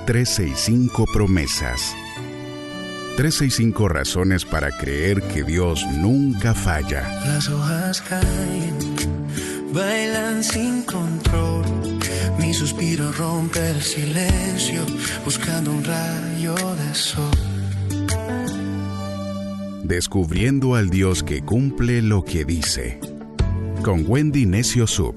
365 promesas. 365 razones para creer que Dios nunca falla. Las hojas caen, bailan sin control. Mi suspiro rompe el silencio, buscando un rayo de sol. Descubriendo al Dios que cumple lo que dice. Con Wendy Necio Sub.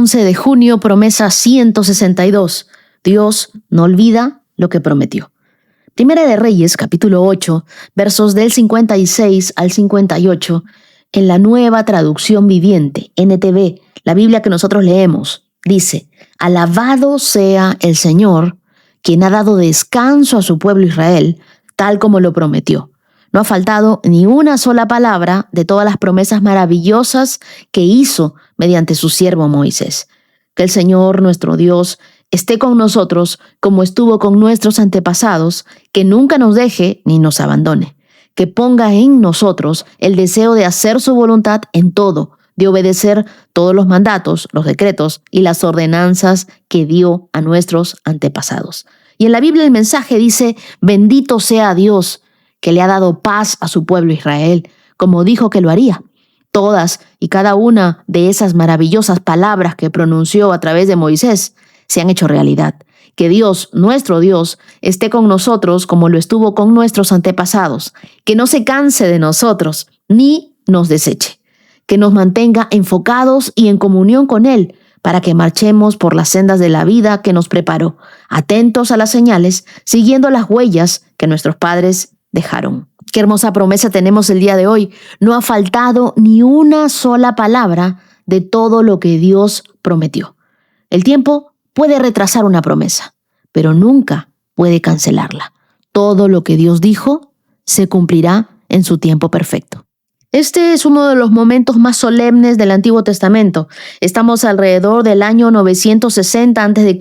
De junio, promesa 162. Dios no olvida lo que prometió. Primera de Reyes, capítulo 8, versos del 56 al 58, en la Nueva Traducción Viviente, NTV, la Biblia que nosotros leemos, dice: Alabado sea el Señor, quien ha dado descanso a su pueblo Israel, tal como lo prometió. No ha faltado ni una sola palabra de todas las promesas maravillosas que hizo mediante su siervo Moisés. Que el Señor, nuestro Dios, esté con nosotros como estuvo con nuestros antepasados, que nunca nos deje ni nos abandone. Que ponga en nosotros el deseo de hacer su voluntad en todo, de obedecer todos los mandatos, los decretos y las ordenanzas que dio a nuestros antepasados. Y en la Biblia el mensaje dice: bendito sea Dios, que le ha dado paz a su pueblo Israel, como dijo que lo haría. Todas y cada una de esas maravillosas palabras que pronunció a través de Moisés se han hecho realidad. Que Dios, nuestro Dios, esté con nosotros como lo estuvo con nuestros antepasados. Que no se canse de nosotros, ni nos deseche. Que nos mantenga enfocados y en comunión con Él, para que marchemos por las sendas de la vida que nos preparó, atentos a las señales, siguiendo las huellas que nuestros padres dejaron. Qué hermosa promesa tenemos el día de hoy. No ha faltado ni una sola palabra de todo lo que Dios prometió. El tiempo puede retrasar una promesa, pero nunca puede cancelarla. Todo lo que Dios dijo se cumplirá en su tiempo perfecto. Este es uno de los momentos más solemnes del Antiguo Testamento. Estamos alrededor del año 960 a.C.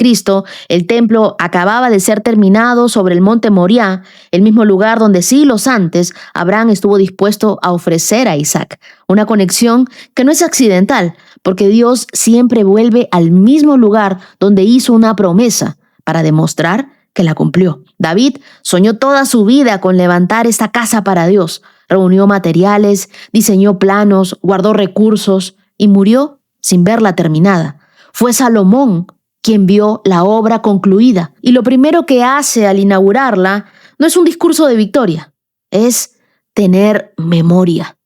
El templo acababa de ser terminado sobre el monte Moriah, el mismo lugar donde siglos antes Abraham estuvo dispuesto a ofrecer a Isaac. Una conexión que no es accidental, porque Dios siempre vuelve al mismo lugar donde hizo una promesa para demostrar que la cumplió. David soñó toda su vida con levantar esta casa para Dios. Reunió materiales, diseñó planos, guardó recursos y murió sin verla terminada. Fue Salomón quien vio la obra concluida, y lo primero que hace al inaugurarla no es un discurso de victoria, es tener memoria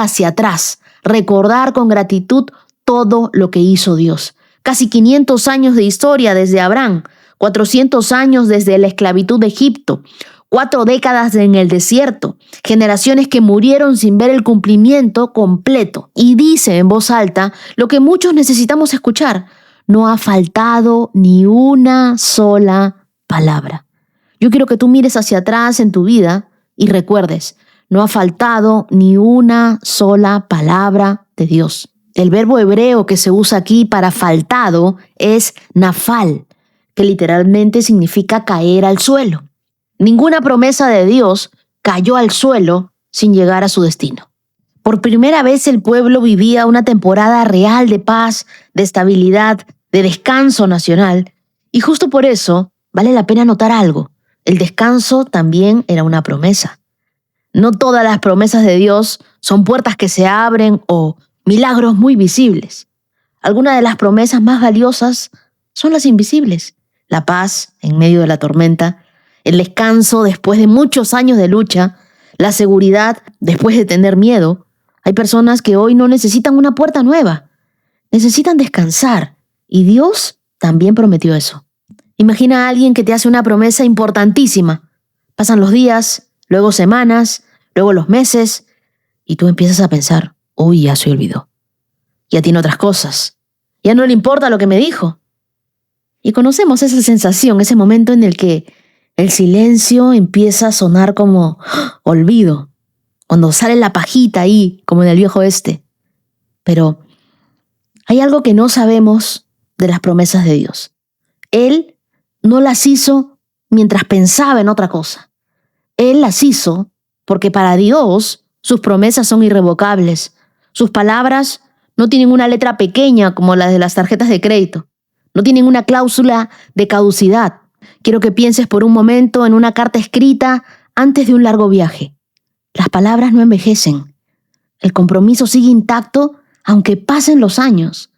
hacia atrás, recordar con gratitud todo lo que hizo Dios. Casi 500 años de historia desde Abraham, 400 años desde la esclavitud de Egipto, 4 décadas en el desierto, generaciones que murieron sin ver el cumplimiento completo. Y dice en voz alta lo que muchos necesitamos escuchar: no ha faltado ni una sola palabra. Yo quiero que tú mires hacia atrás en tu vida y recuerdes: no ha faltado ni una sola palabra de Dios. El verbo hebreo que se usa aquí para faltado es nafal, que literalmente significa caer al suelo. Ninguna promesa de Dios cayó al suelo sin llegar a su destino. Por primera vez el pueblo vivía una temporada real de paz, de estabilidad, de descanso nacional. Y justo por eso vale la pena notar algo: el descanso también era una promesa. No todas las promesas de Dios son puertas que se abren o milagros muy visibles. Algunas de las promesas más valiosas son las invisibles: la paz en medio de la tormenta, el descanso después de muchos años de lucha, la seguridad después de tener miedo. Hay personas que hoy no necesitan una puerta nueva, necesitan descansar, y Dios también prometió eso. Imagina a alguien que te hace una promesa importantísima. Pasan los días, luego semanas, luego los meses, y tú empiezas a pensar: uy, ya se olvidó. Ya tiene otras cosas. Ya no le importa lo que me dijo. Y conocemos esa sensación, ese momento en el que el silencio empieza a sonar como olvido, cuando sale la pajita ahí, como en el viejo oeste. Pero hay algo que no sabemos de las promesas de Dios. Él no las hizo mientras pensaba en otra cosa. Él las hizo porque para Dios sus promesas son irrevocables. Sus palabras no tienen una letra pequeña como las de las tarjetas de crédito. No tienen una cláusula de caducidad. Quiero que pienses por un momento en una carta escrita antes de un largo viaje. Las palabras no envejecen. El compromiso sigue intacto aunque pasen los años.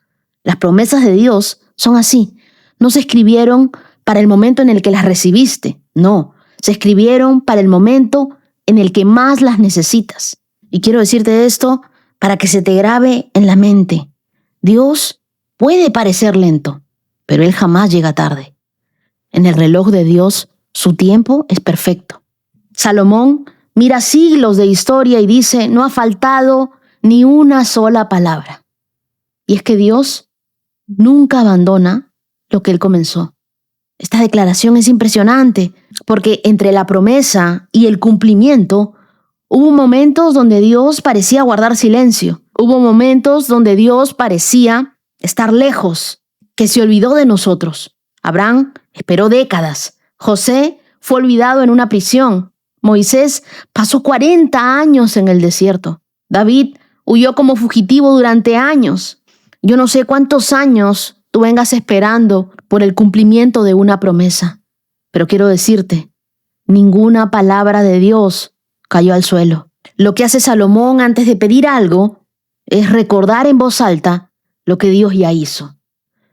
Las promesas de Dios son así. No se escribieron para el momento en el que las recibiste. No, se escribieron para el momento en el que más las necesitas. Y quiero decirte esto para que se te grabe en la mente. Dios puede parecer lento, pero Él jamás llega tarde. En el reloj de Dios, su tiempo es perfecto. Salomón mira siglos de historia y dice, no ha faltado ni una sola palabra. Y es que Dios nunca abandona lo que Él comenzó. Esta declaración es impresionante porque entre la promesa y el cumplimiento hubo momentos donde Dios parecía guardar silencio. Hubo momentos donde Dios parecía estar lejos, que se olvidó de nosotros. Abraham esperó décadas. José fue olvidado en una prisión. Moisés pasó 40 años en el desierto. David huyó como fugitivo durante años. Yo no sé cuántos años tú vengas esperando por el cumplimiento de una promesa. Pero quiero decirte, ninguna palabra de Dios cayó al suelo. Lo que hace Salomón antes de pedir algo es recordar en voz alta lo que Dios ya hizo.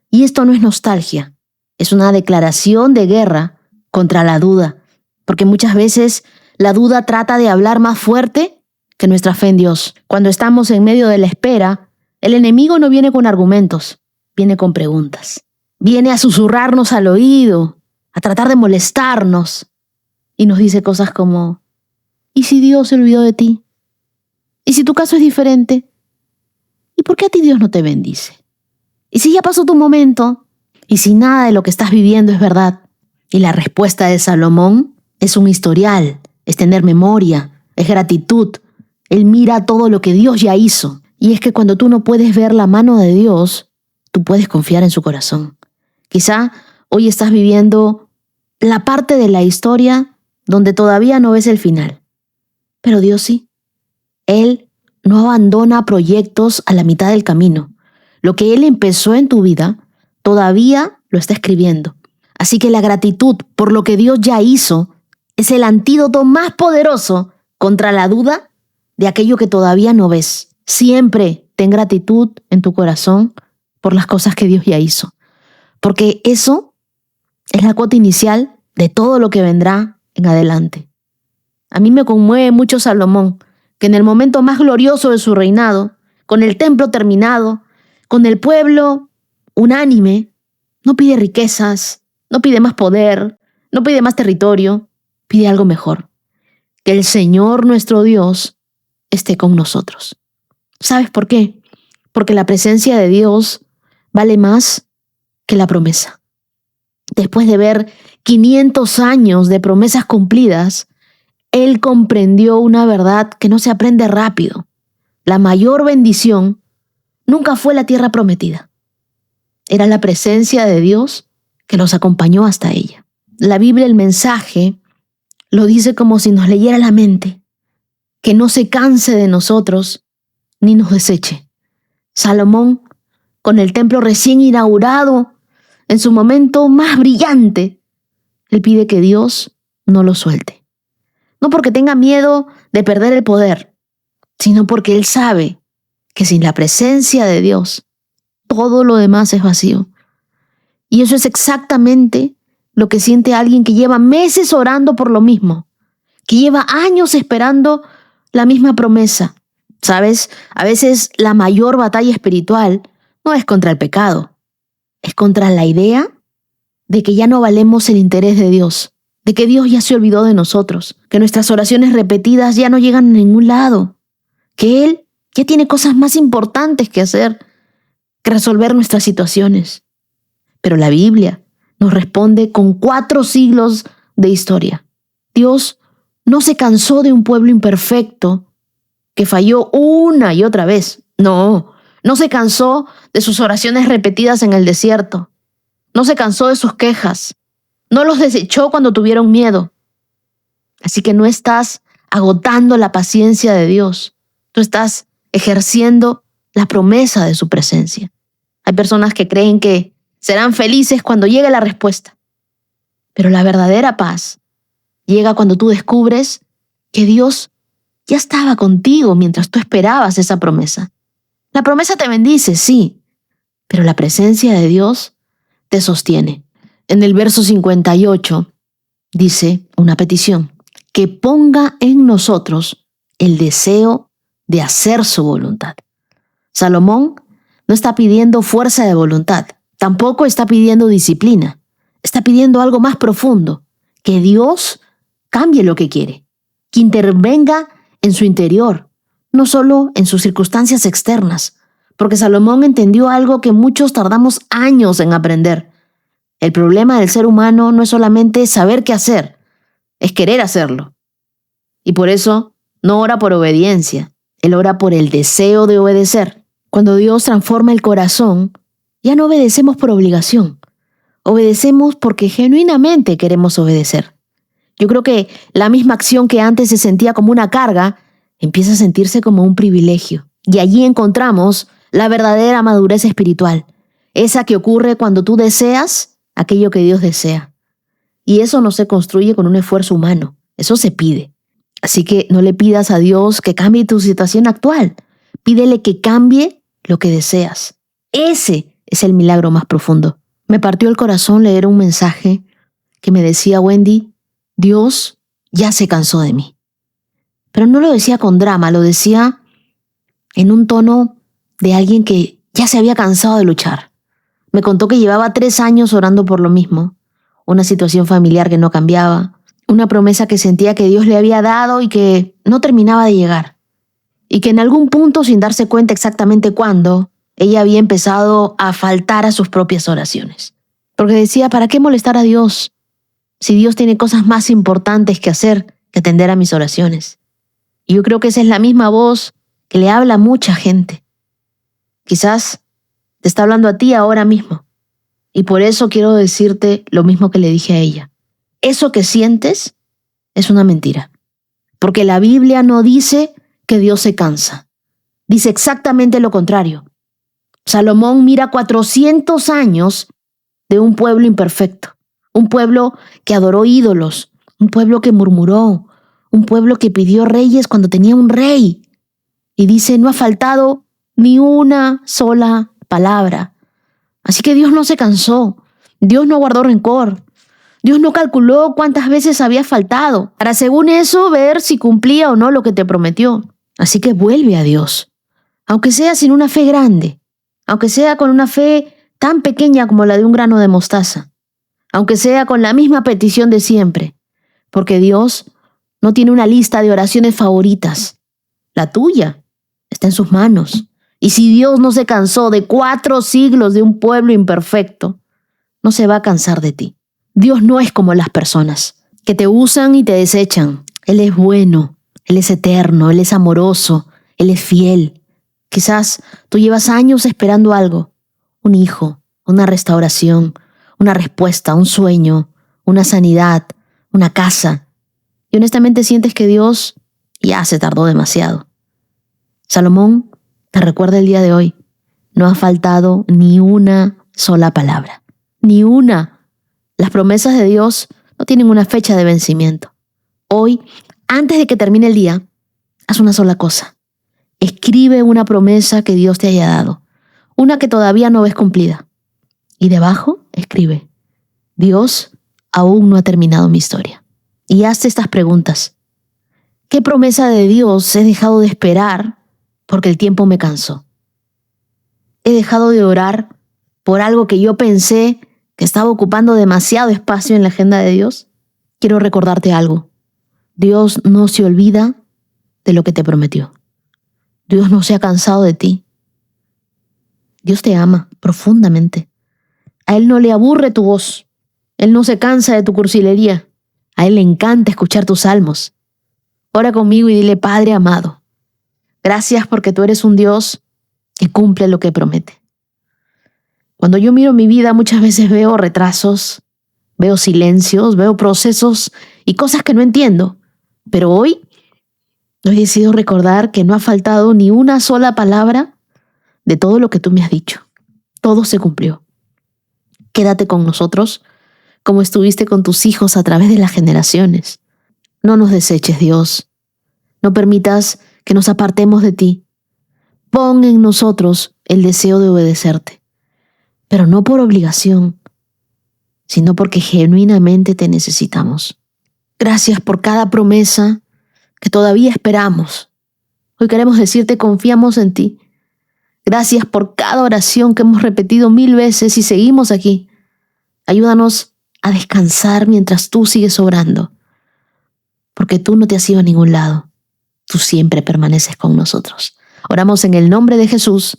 Y esto no es nostalgia, es una declaración de guerra contra la duda, porque muchas veces la duda trata de hablar más fuerte que nuestra fe en Dios. Cuando estamos en medio de la espera, el enemigo no viene con argumentos, viene con preguntas. Viene a susurrarnos al oído, a tratar de molestarnos. Y nos dice cosas como, ¿y si Dios se olvidó de ti? ¿Y si tu caso es diferente? ¿Y por qué a ti Dios no te bendice? ¿Y si ya pasó tu momento? ¿Y si nada de lo que estás viviendo es verdad? Y la respuesta de Salomón es un historial, es tener memoria, es gratitud. Él mira todo lo que Dios ya hizo. Y es que cuando tú no puedes ver la mano de Dios, tú puedes confiar en su corazón. Quizá hoy estás viviendo la parte de la historia donde todavía no ves el final. Pero Dios sí. Él no abandona proyectos a la mitad del camino. Lo que Él empezó en tu vida, todavía lo está escribiendo. Así que la gratitud por lo que Dios ya hizo es el antídoto más poderoso contra la duda de aquello que todavía no ves. Siempre ten gratitud en tu corazón por las cosas que Dios ya hizo. Porque eso es la cuota inicial de todo lo que vendrá en adelante. A mí me conmueve mucho Salomón, que en el momento más glorioso de su reinado, con el templo terminado, con el pueblo unánime, no pide riquezas, no pide más poder, no pide más territorio, pide algo mejor. Que el Señor nuestro Dios esté con nosotros. ¿Sabes por qué? Porque la presencia de Dios vale más que la promesa. Después de ver 500 años de promesas cumplidas, Él comprendió una verdad que no se aprende rápido. La mayor bendición nunca fue la tierra prometida. Era la presencia de Dios que los acompañó hasta ella. La Biblia, el mensaje, lo dice como si nos leyera la mente. Que no se canse de nosotros ni nos deseche. Salomón, con el templo recién inaugurado, en su momento más brillante, él pide que Dios no lo suelte. No porque tenga miedo de perder el poder, sino porque él sabe que sin la presencia de Dios, todo lo demás es vacío. Y eso es exactamente lo que siente alguien que lleva meses orando por lo mismo, que lleva años esperando la misma promesa. ¿Sabes? A veces la mayor batalla espiritual no es contra el pecado, es contra la idea de que ya no valemos el interés de Dios, de que Dios ya se olvidó de nosotros, que nuestras oraciones repetidas ya no llegan a ningún lado, que Él ya tiene cosas más importantes que hacer que resolver nuestras situaciones. Pero la Biblia nos responde con 4 siglos de historia. Dios no se cansó de un pueblo imperfecto que falló una y otra vez. No se cansó de sus oraciones repetidas en el desierto. No se cansó de sus quejas. No los desechó cuando tuvieron miedo. Así que no estás agotando la paciencia de Dios. Tú estás ejerciendo la promesa de su presencia. Hay personas que creen que serán felices cuando llegue la respuesta. Pero la verdadera paz llega cuando tú descubres que Dios ya estaba contigo mientras tú esperabas esa promesa. La promesa te bendice, sí, pero la presencia de Dios te sostiene. En el verso 58 dice una petición: que ponga en nosotros el deseo de hacer su voluntad. Salomón no está pidiendo fuerza de voluntad, tampoco está pidiendo disciplina, está pidiendo algo más profundo: que Dios cambie lo que quiere, que intervenga en su interior, no solo en sus circunstancias externas, porque Salomón entendió algo que muchos tardamos años en aprender. El problema del ser humano no es solamente saber qué hacer, es querer hacerlo. Y por eso no ora por obediencia, él ora por el deseo de obedecer. Cuando Dios transforma el corazón, ya no obedecemos por obligación, obedecemos porque genuinamente queremos obedecer. Yo creo que la misma acción que antes se sentía como una carga, empieza a sentirse como un privilegio. Y allí encontramos la verdadera madurez espiritual, esa que ocurre cuando tú deseas aquello que Dios desea. Y eso no se construye con un esfuerzo humano, eso se pide. Así que no le pidas a Dios que cambie tu situación actual, pídele que cambie lo que deseas. Ese es el milagro más profundo. Me partió el corazón leer un mensaje que me decía: Wendy, Dios ya se cansó de mí. Pero no lo decía con drama, lo decía en un tono de alguien que ya se había cansado de luchar. Me contó que llevaba 3 años orando por lo mismo, una situación familiar que no cambiaba, una promesa que sentía que Dios le había dado y que no terminaba de llegar. Y que en algún punto, sin darse cuenta exactamente cuándo, ella había empezado a faltar a sus propias oraciones. Porque decía: ¿para qué molestar a Dios si Dios tiene cosas más importantes que hacer que atender a mis oraciones? Y yo creo que esa es la misma voz que le habla a mucha gente. Quizás te está hablando a ti ahora mismo. Y por eso quiero decirte lo mismo que le dije a ella. Eso que sientes es una mentira. Porque la Biblia no dice que Dios se cansa. Dice exactamente lo contrario. Salomón mira 400 años de un pueblo imperfecto. Un pueblo que adoró ídolos. Un pueblo que murmuró. Un pueblo que pidió reyes cuando tenía un rey. Y dice: no ha faltado ni una sola palabra. Así que Dios no se cansó. Dios no guardó rencor. Dios no calculó cuántas veces había faltado para, según eso, ver si cumplía o no lo que te prometió. Así que vuelve a Dios. Aunque sea sin una fe grande. Aunque sea con una fe tan pequeña como la de un grano de mostaza. Aunque sea con la misma petición de siempre. Porque Dios no tiene una lista de oraciones favoritas. La tuya está en sus manos. Y si Dios no se cansó de 4 siglos de un pueblo imperfecto, no se va a cansar de ti. Dios no es como las personas, que te usan y te desechan. Él es bueno, Él es eterno, Él es amoroso, Él es fiel. Quizás tú llevas años esperando algo: un hijo, una restauración, una respuesta, un sueño, una sanidad, una casa. Y honestamente sientes que Dios ya se tardó demasiado. Salomón te recuerda el día de hoy: no ha faltado ni una sola palabra. Ni una. Las promesas de Dios no tienen una fecha de vencimiento. Hoy, antes de que termine el día, haz una sola cosa. Escribe una promesa que Dios te haya dado. Una que todavía no ves cumplida. Y debajo escribe: Dios aún no ha terminado mi historia. Y hazte estas preguntas. ¿Qué promesa de Dios he dejado de esperar porque el tiempo me cansó? ¿He dejado de orar por algo que yo pensé que estaba ocupando demasiado espacio en la agenda de Dios? Quiero recordarte algo. Dios no se olvida de lo que te prometió. Dios no se ha cansado de ti. Dios te ama profundamente. A Él no le aburre tu voz. Él no se cansa de tu cursilería. A Él le encanta escuchar tus salmos. Ora conmigo y dile: Padre amado, gracias porque tú eres un Dios que cumple lo que promete. Cuando yo miro mi vida, muchas veces veo retrasos, Veo silencios, veo procesos y cosas que no entiendo. Pero hoy decido recordar que no ha faltado ni una sola palabra de todo lo que tú me has dicho. Todo se cumplió. Quédate con nosotros como estuviste con tus hijos a través de las generaciones. No nos deseches, Dios. No permitas que nos apartemos de ti. Pon en nosotros el deseo de obedecerte, pero no por obligación, sino porque genuinamente te necesitamos. Gracias por cada promesa que todavía esperamos. Hoy queremos decirte, confiamos en ti. Gracias por cada oración que hemos repetido 1000 veces y seguimos aquí. Ayúdanos a descansar mientras tú sigues obrando, porque tú no te has ido a ningún lado. Tú siempre permaneces con nosotros. Oramos en el nombre de Jesús.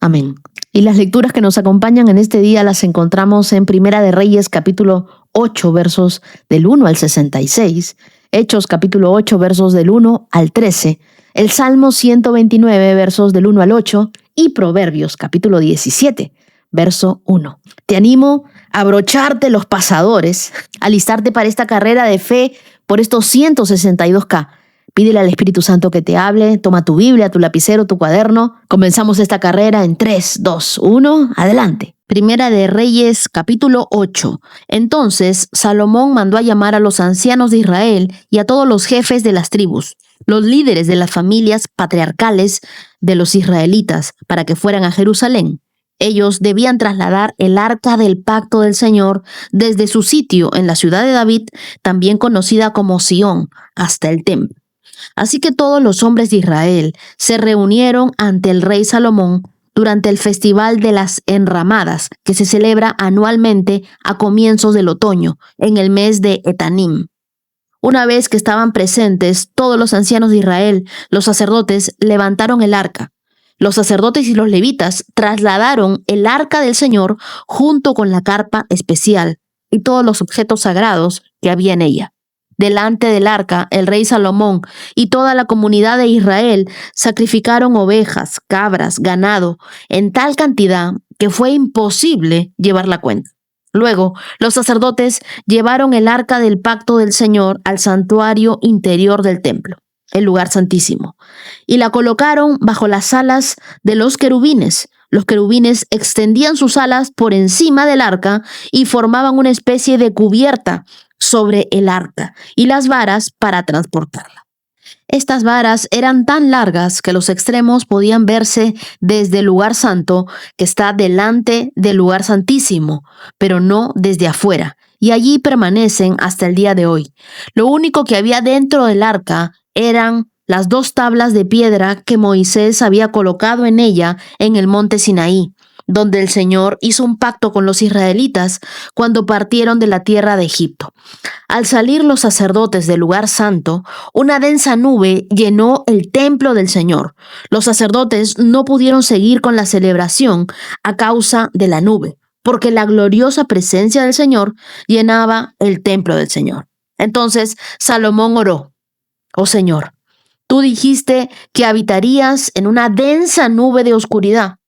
Amén. Y las lecturas que nos acompañan en este día las encontramos en Primera de Reyes, capítulo 8, versos del 1 al 66, Hechos, capítulo 8, versos del 1 al 13, el Salmo 129, versos del 1 al 8, y Proverbios, capítulo 17, verso 1. Te animo a abrocharte los pasadores, a alistarte para esta carrera de fe por estos 162K. Pídele al Espíritu Santo que te hable, toma tu Biblia, tu lapicero, tu cuaderno. Comenzamos esta carrera en 3, 2, 1, adelante. Primera de Reyes, capítulo 8. Entonces Salomón mandó a llamar a los ancianos de Israel y a todos los jefes de las tribus, los líderes de las familias patriarcales de los israelitas, para que fueran a Jerusalén. Ellos debían trasladar el arca del pacto del Señor desde su sitio en la ciudad de David, también conocida como Sión, hasta el templo. Así que todos los hombres de Israel se reunieron ante el rey Salomón durante el Festival de las Enramadas, que se celebra anualmente a comienzos del otoño, en el mes de Etanim. Una vez que estaban presentes todos los ancianos de Israel, los sacerdotes levantaron el arca. Los sacerdotes y los levitas trasladaron el arca del Señor junto con la carpa especial y todos los objetos sagrados que había en ella. Delante del arca, el rey Salomón y toda la comunidad de Israel sacrificaron ovejas, cabras, ganado, en tal cantidad que fue imposible llevar la cuenta. Luego, los sacerdotes llevaron el arca del pacto del Señor al santuario interior del templo, el lugar santísimo, y la colocaron bajo las alas de los querubines. Los querubines extendían sus alas por encima del arca y formaban una especie de cubierta sobre el arca y las varas para transportarla. Estas varas eran tan largas que los extremos podían verse desde el lugar santo, que está delante del lugar santísimo, pero no desde afuera, y allí permanecen hasta el día de hoy. Lo único que había dentro del arca eran las 2 tablas de piedra que Moisés había colocado en ella en el monte Sinaí, donde el Señor hizo un pacto con los israelitas cuando partieron de la tierra de Egipto. Al salir los sacerdotes del lugar santo, una densa nube llenó el templo del Señor. Los sacerdotes no pudieron seguir con la celebración a causa de la nube, porque la gloriosa presencia del Señor llenaba el templo del Señor. Entonces Salomón oró: «Oh Señor, tú dijiste que habitarías en una densa nube de oscuridad.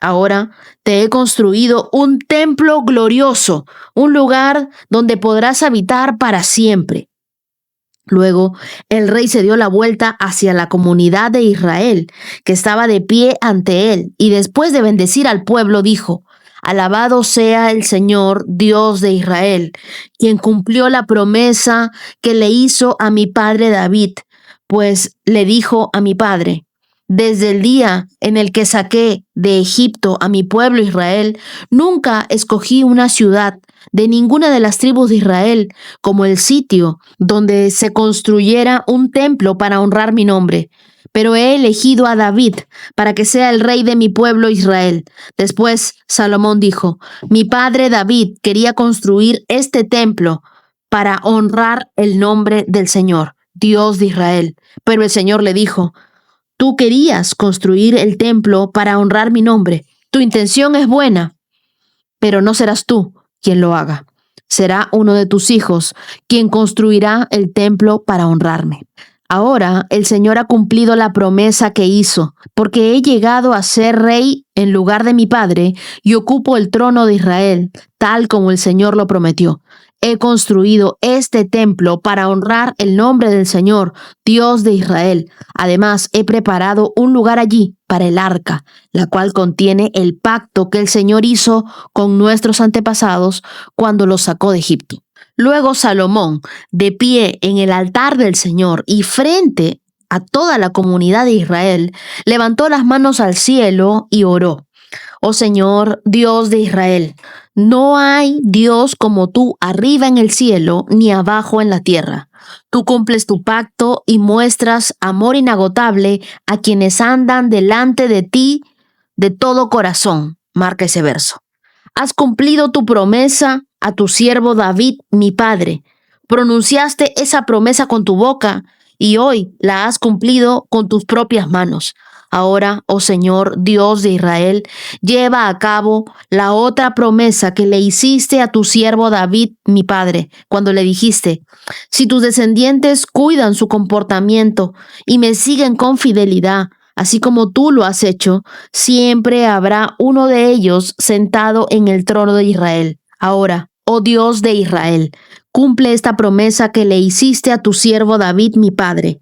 Ahora te he construido un templo glorioso, un lugar donde podrás habitar para siempre». Luego, el rey se dio la vuelta hacia la comunidad de Israel, que estaba de pie ante él, y después de bendecir al pueblo, dijo: «Alabado sea el Señor, Dios de Israel, quien cumplió la promesa que le hizo a mi padre David, pues le dijo a mi padre: desde el día en el que saqué de Egipto a mi pueblo Israel, nunca escogí una ciudad de ninguna de las tribus de Israel como el sitio donde se construyera un templo para honrar mi nombre. Pero he elegido a David para que sea el rey de mi pueblo Israel». Después Salomón dijo: «Mi padre David quería construir este templo para honrar el nombre del Señor, Dios de Israel. Pero el Señor le dijo: tú querías construir el templo para honrar mi nombre. Tu intención es buena, pero no serás tú quien lo haga. Será uno de tus hijos quien construirá el templo para honrarme». Ahora el Señor ha cumplido la promesa que hizo, porque he llegado a ser rey en lugar de mi padre y ocupo el trono de Israel, tal como el Señor lo prometió. he construido este templo para honrar el nombre del Señor, Dios de Israel. Además, he preparado un lugar allí para el arca, la cual contiene el pacto que el Señor hizo con nuestros antepasados cuando los sacó de Egipto. Luego Salomón, de pie en el altar del Señor y frente a toda la comunidad de Israel, levantó las manos al cielo y oró. Oh Señor, Dios de Israel, no hay Dios como tú arriba en el cielo ni abajo en la tierra. Tú cumples tu pacto y muestras amor inagotable a quienes andan delante de ti de todo corazón. Marca ese verso. Has cumplido tu promesa a tu siervo David, mi padre. Pronunciaste esa promesa con tu boca y hoy la has cumplido con tus propias manos. Ahora, oh Señor, Dios de Israel, lleva a cabo la otra promesa que le hiciste a tu siervo David, mi padre, cuando le dijiste, si tus descendientes cuidan su comportamiento y me siguen con fidelidad, así como tú lo has hecho, siempre habrá uno de ellos sentado en el trono de Israel. Ahora, oh Dios de Israel, cumple esta promesa que le hiciste a tu siervo David, mi padre.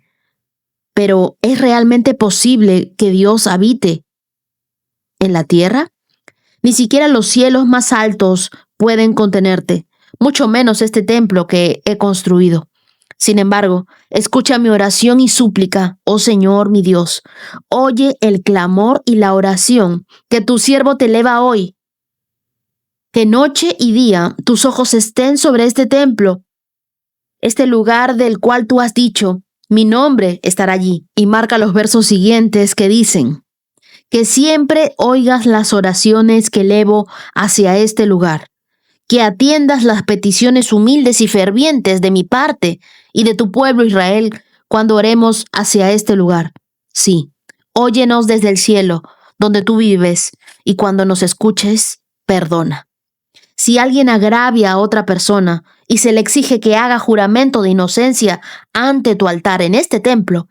Pero ¿es realmente posible que Dios habite en la tierra? Ni siquiera los cielos más altos pueden contenerte, mucho menos este templo que he construido. Sin embargo, escucha mi oración y súplica, oh Señor mi Dios. Oye el clamor y la oración que tu siervo te eleva hoy. Que noche y día tus ojos estén sobre este templo, este lugar del cual tú has dicho, mi nombre estará allí. Y marca los versos siguientes que dicen, que siempre oigas las oraciones que elevo hacia este lugar, que atiendas las peticiones humildes y fervientes de mi parte y de tu pueblo Israel cuando oremos hacia este lugar. Sí, óyenos desde el cielo, donde tú vives, y cuando nos escuches, perdona. Si alguien agravia a otra persona y se le exige que haga juramento de inocencia ante tu altar en este templo,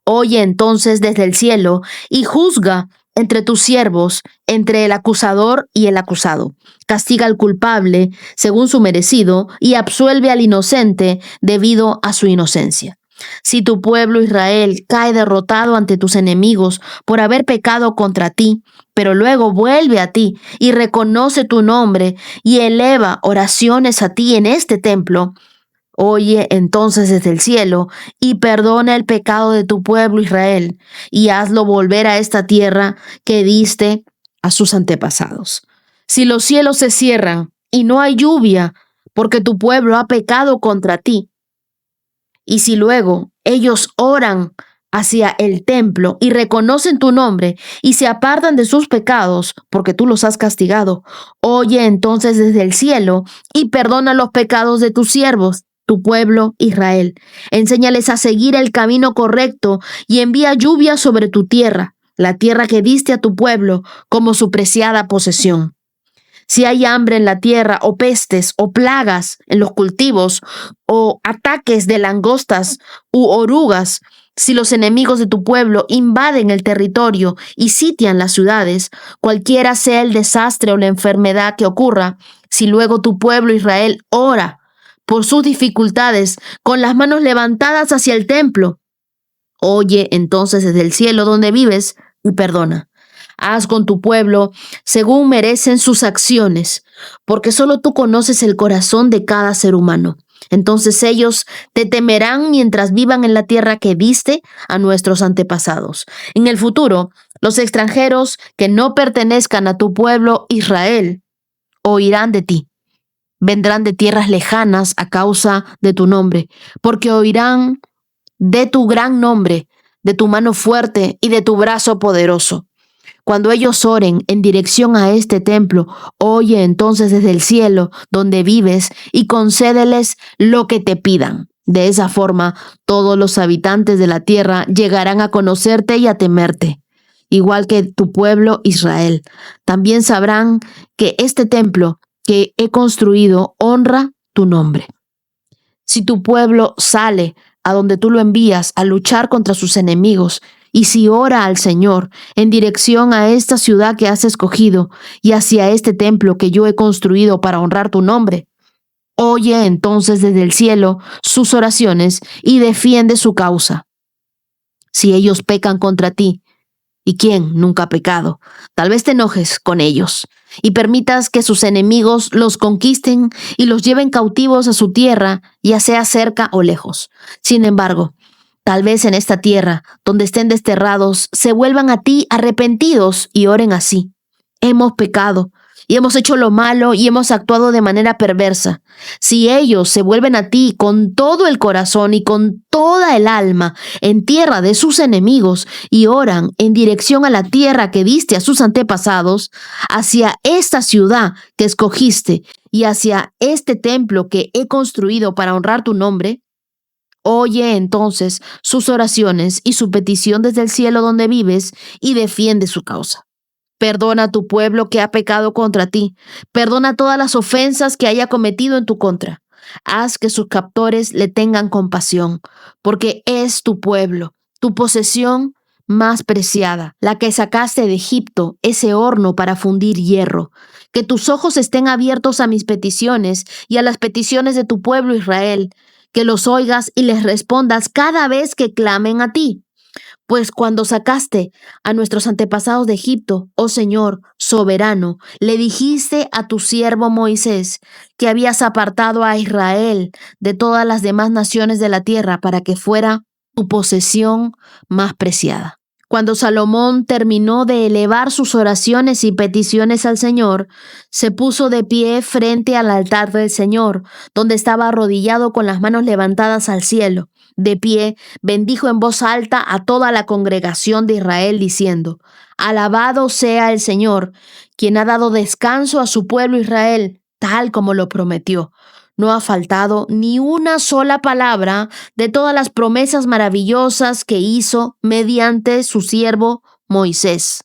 oye entonces desde el cielo y juzga entre tus siervos, entre el acusador y el acusado. Castiga al culpable según su merecido y absuelve al inocente debido a su inocencia. Si tu pueblo Israel cae derrotado ante tus enemigos por haber pecado contra ti, pero luego vuelve a ti y reconoce tu nombre y eleva oraciones a ti en este templo, oye entonces desde el cielo y perdona el pecado de tu pueblo Israel y hazlo volver a esta tierra que diste a sus antepasados. Si los cielos se cierran y no hay lluvia porque tu pueblo ha pecado contra ti, y si luego ellos oran hacia el templo y reconocen tu nombre y se apartan de sus pecados porque tú los has castigado, oye entonces desde el cielo y perdona los pecados de tus siervos, tu pueblo Israel. Enséñales a seguir el camino correcto y envía lluvia sobre tu tierra, la tierra que diste a tu pueblo como su preciada posesión. Si hay hambre en la tierra, o pestes, o plagas en los cultivos, o ataques de langostas u orugas, si los enemigos de tu pueblo invaden el territorio y sitian las ciudades, cualquiera sea el desastre o la enfermedad que ocurra, si luego tu pueblo Israel ora por sus dificultades con las manos levantadas hacia el templo, oye entonces desde el cielo donde vives y perdona. Haz con tu pueblo según merecen sus acciones, porque solo tú conoces el corazón de cada ser humano. Entonces ellos te temerán mientras vivan en la tierra que diste a nuestros antepasados. En el futuro, los extranjeros que no pertenezcan a tu pueblo Israel oirán de ti. Vendrán de tierras lejanas a causa de tu nombre, porque oirán de tu gran nombre, de tu mano fuerte y de tu brazo poderoso. Cuando ellos oren en dirección a este templo, oye entonces desde el cielo donde vives y concédeles lo que te pidan. De esa forma, todos los habitantes de la tierra llegarán a conocerte y a temerte, igual que tu pueblo Israel. También sabrán que este templo que he construido honra tu nombre. Si tu pueblo sale a donde tú lo envías a luchar contra sus enemigos, y si ora al Señor en dirección a esta ciudad que has escogido y hacia este templo que yo he construido para honrar tu nombre, Oye entonces desde el cielo sus oraciones y defiende su causa. Si ellos pecan contra ti, ¿y quién nunca ha pecado? Tal vez te enojes con ellos y permitas que sus enemigos los conquisten y los lleven cautivos a su tierra, ya sea cerca o lejos. Sin embargo, tal vez en esta tierra, donde estén desterrados, se vuelvan a ti arrepentidos y oren así: hemos pecado y hemos hecho lo malo y hemos actuado de manera perversa. Si ellos se vuelven a ti con todo el corazón y con toda el alma en tierra de sus enemigos y oran en dirección a la tierra que diste a sus antepasados, hacia esta ciudad que escogiste y hacia este templo que he construido para honrar tu nombre, oye entonces sus oraciones y su petición desde el cielo donde vives y defiende su causa. Perdona a tu pueblo que ha pecado contra ti. Perdona todas las ofensas que haya cometido en tu contra. Haz que sus captores le tengan compasión, porque es tu pueblo, tu posesión más preciada, la que sacaste de Egipto, ese horno para fundir hierro. Que tus ojos estén abiertos a mis peticiones y a las peticiones de tu pueblo Israel, que los oigas y les respondas cada vez que clamen a ti. Pues cuando sacaste a nuestros antepasados de Egipto, oh Señor, soberano, le dijiste a tu siervo Moisés que habías apartado a Israel de todas las demás naciones de la tierra para que fuera tu posesión más preciada. Cuando Salomón terminó de elevar sus oraciones y peticiones al Señor, se puso de pie frente al altar del Señor, donde estaba arrodillado con las manos levantadas al cielo. De pie, bendijo en voz alta a toda la congregación de Israel, diciendo: Alabado sea el Señor, quien ha dado descanso a su pueblo Israel, tal como lo prometió. No ha faltado ni una sola palabra de todas las promesas maravillosas que hizo mediante su siervo Moisés.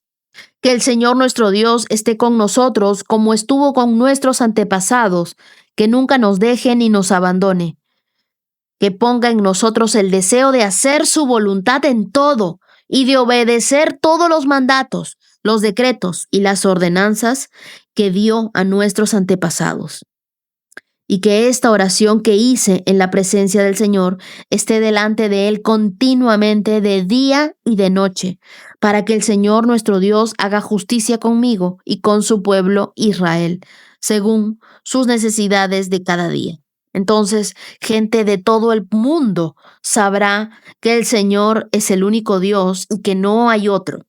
Que el Señor nuestro Dios esté con nosotros como estuvo con nuestros antepasados, que nunca nos deje ni nos abandone. Que ponga en nosotros el deseo de hacer su voluntad en todo y de obedecer todos los mandatos, los decretos y las ordenanzas que dio a nuestros antepasados. Y que esta oración que hice en la presencia del Señor esté delante de Él continuamente de día y de noche, para que el Señor nuestro Dios haga justicia conmigo y con su pueblo Israel, según sus necesidades de cada día. Entonces, gente de todo el mundo sabrá que el Señor es el único Dios y que no hay otro.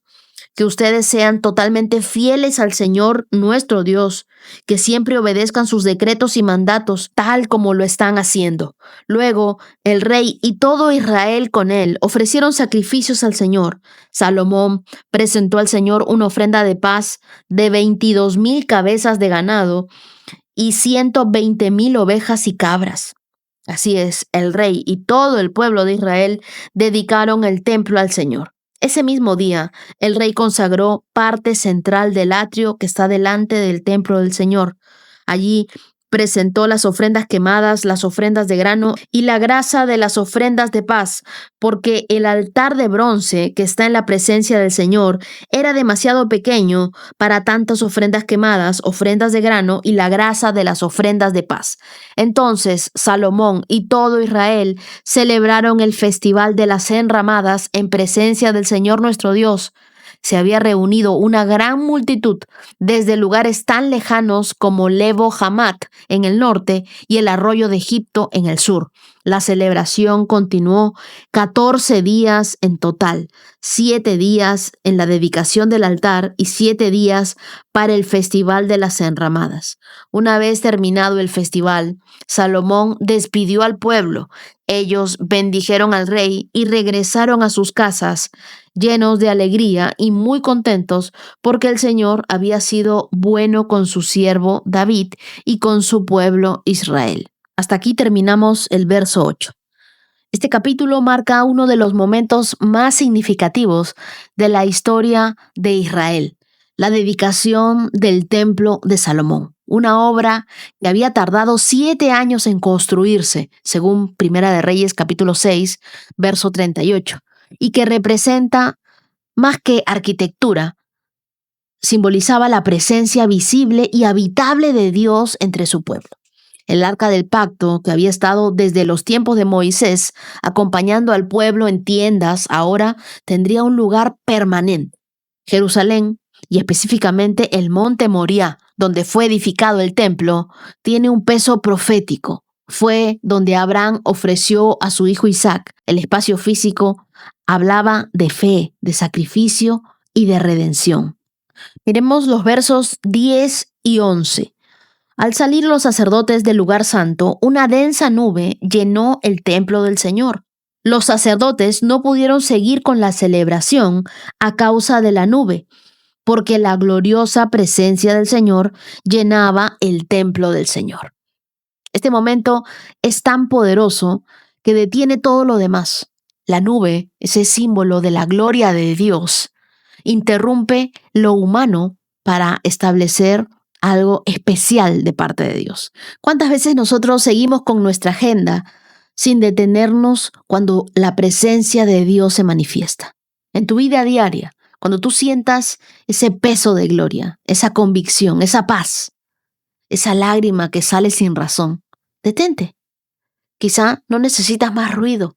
Que ustedes sean totalmente fieles al Señor nuestro Dios, que siempre obedezcan sus decretos y mandatos tal como lo están haciendo. Luego, el rey y todo Israel con él ofrecieron sacrificios al Señor. Salomón presentó al Señor una ofrenda de paz de 22,000 cabezas de ganado y 120,000 ovejas y cabras. Así es, el rey y todo el pueblo de Israel dedicaron el templo al Señor. Ese mismo día, el rey consagró parte central del atrio que está delante del templo del Señor. Allí presentó las ofrendas quemadas, las ofrendas de grano y la grasa de las ofrendas de paz, porque el altar de bronce que está en la presencia del Señor era demasiado pequeño para tantas ofrendas quemadas, ofrendas de grano y la grasa de las ofrendas de paz. Entonces Salomón y todo Israel celebraron el festival de las enramadas en presencia del Señor nuestro Dios. Se había reunido una gran multitud desde lugares tan lejanos como Lebo Hamat en el norte y el arroyo de Egipto en el sur. La celebración continuó 14 días en total, 7 días en la dedicación del altar y 7 días para el festival de las enramadas. Una vez terminado el festival, Salomón despidió al pueblo. Ellos bendijeron al rey y regresaron a sus casas llenos de alegría y muy contentos porque el Señor había sido bueno con su siervo David y con su pueblo Israel. Hasta aquí terminamos el verso 8. Este capítulo marca uno de los momentos más significativos de la historia de Israel, la dedicación del templo de Salomón, una obra que había tardado 7 años en construirse, según Primera de Reyes capítulo 6, verso 38, y que representa, más que arquitectura, simbolizaba la presencia visible y habitable de Dios entre su pueblo. El arca del pacto, que había estado desde los tiempos de Moisés, acompañando al pueblo en tiendas, ahora tendría un lugar permanente. Jerusalén, y específicamente el monte Moriah, donde fue edificado el templo, tiene un peso profético. Fue donde Abraham ofreció a su hijo Isaac. El espacio físico hablaba de fe, de sacrificio y de redención. Miremos los versos 10 y 11. Al salir los sacerdotes del lugar santo, una densa nube llenó el templo del Señor. Los sacerdotes no pudieron seguir con la celebración a causa de la nube, porque la gloriosa presencia del Señor llenaba el templo del Señor. Este momento es tan poderoso que detiene todo lo demás. La nube, ese símbolo de la gloria de Dios, interrumpe lo humano para establecer algo especial de parte de Dios. ¿Cuántas veces nosotros seguimos con nuestra agenda sin detenernos cuando la presencia de Dios se manifiesta? En tu vida diaria, cuando tú sientas ese peso de gloria, esa convicción, esa paz, esa lágrima que sale sin razón, detente. Quizá no necesitas más ruido,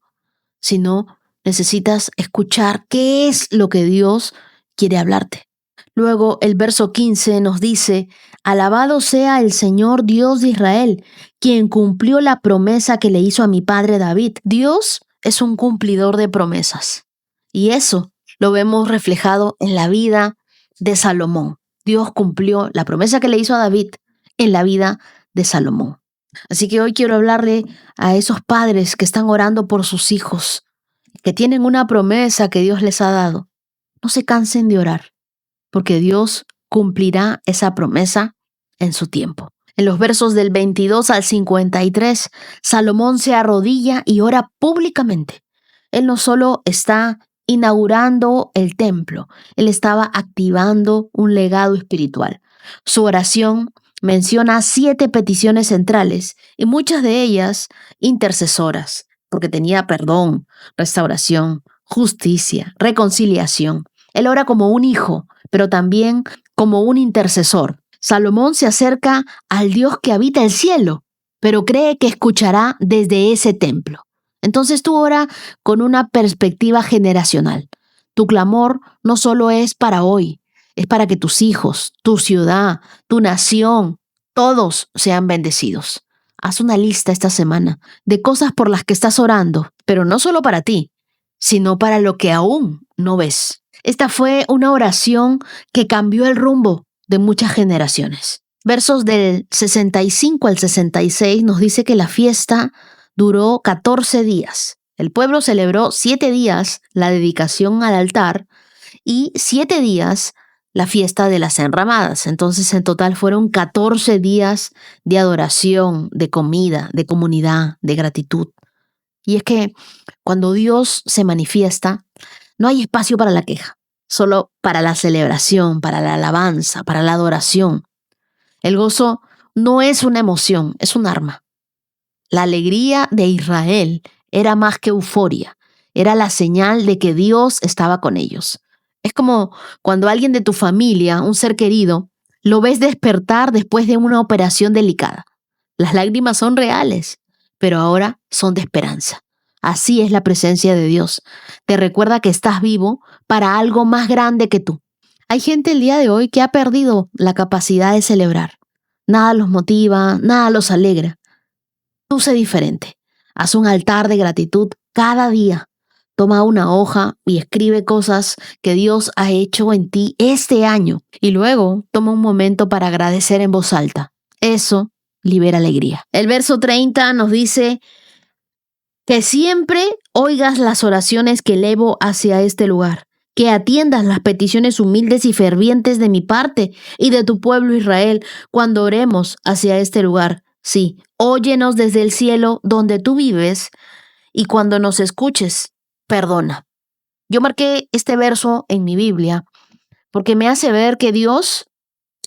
sino necesitas escuchar qué es lo que Dios quiere hablarte. Luego el verso 15 nos dice: alabado sea el Señor Dios de Israel, quien cumplió la promesa que le hizo a mi padre David. Dios es un cumplidor de promesas. Y eso lo vemos reflejado en la vida de Salomón. Dios cumplió la promesa que le hizo a David en la vida de Salomón. Así que hoy quiero hablarle a esos padres que están orando por sus hijos, que tienen una promesa que Dios les ha dado. No se cansen de orar, porque Dios cumplirá esa promesa en su tiempo. En los versos del 22 al 53, Salomón se arrodilla y ora públicamente. Él no solo está inaugurando el templo, él estaba activando un legado espiritual. Su oración menciona 7 peticiones centrales y muchas de ellas intercesoras, porque tenía perdón, restauración, justicia, reconciliación. Él ora como un hijo, pero también como un intercesor. Salomón se acerca al Dios que habita el cielo, pero cree que escuchará desde ese templo. Entonces tú ora con una perspectiva generacional. Tu clamor no solo es para hoy, es para que tus hijos, tu ciudad, tu nación, todos sean bendecidos. Haz una lista esta semana de cosas por las que estás orando, pero no solo para ti, sino para lo que aún no ves. Esta fue una oración que cambió el rumbo de muchas generaciones. Versos del 65 al 66 nos dice que la fiesta duró 14 días. El pueblo celebró 7 días la dedicación al altar y 7 días la fiesta de las enramadas. Entonces, en total fueron 14 días de adoración, de comida, de comunidad, de gratitud. Y es que cuando Dios se manifiesta, no hay espacio para la queja, solo para la celebración, para la alabanza, para la adoración. El gozo no es una emoción, es un arma. La alegría de Israel era más que euforia, era la señal de que Dios estaba con ellos. Es como cuando alguien de tu familia, un ser querido, lo ves despertar después de una operación delicada. Las lágrimas son reales, pero ahora son de esperanza. Así es la presencia de Dios. Te recuerda que estás vivo para algo más grande que tú. Hay gente el día de hoy que ha perdido la capacidad de celebrar. Nada los motiva, nada los alegra. Tú sé diferente. Haz un altar de gratitud cada día. Toma una hoja y escribe cosas que Dios ha hecho en ti este año. Y luego toma un momento para agradecer en voz alta. Eso libera alegría. El verso 30 nos dice: que siempre oigas las oraciones que elevo hacia este lugar, que atiendas las peticiones humildes y fervientes de mi parte y de tu pueblo Israel cuando oremos hacia este lugar. Sí, óyenos desde el cielo donde tú vives y cuando nos escuches, perdona. Yo marqué este verso en mi Biblia porque me hace ver que Dios,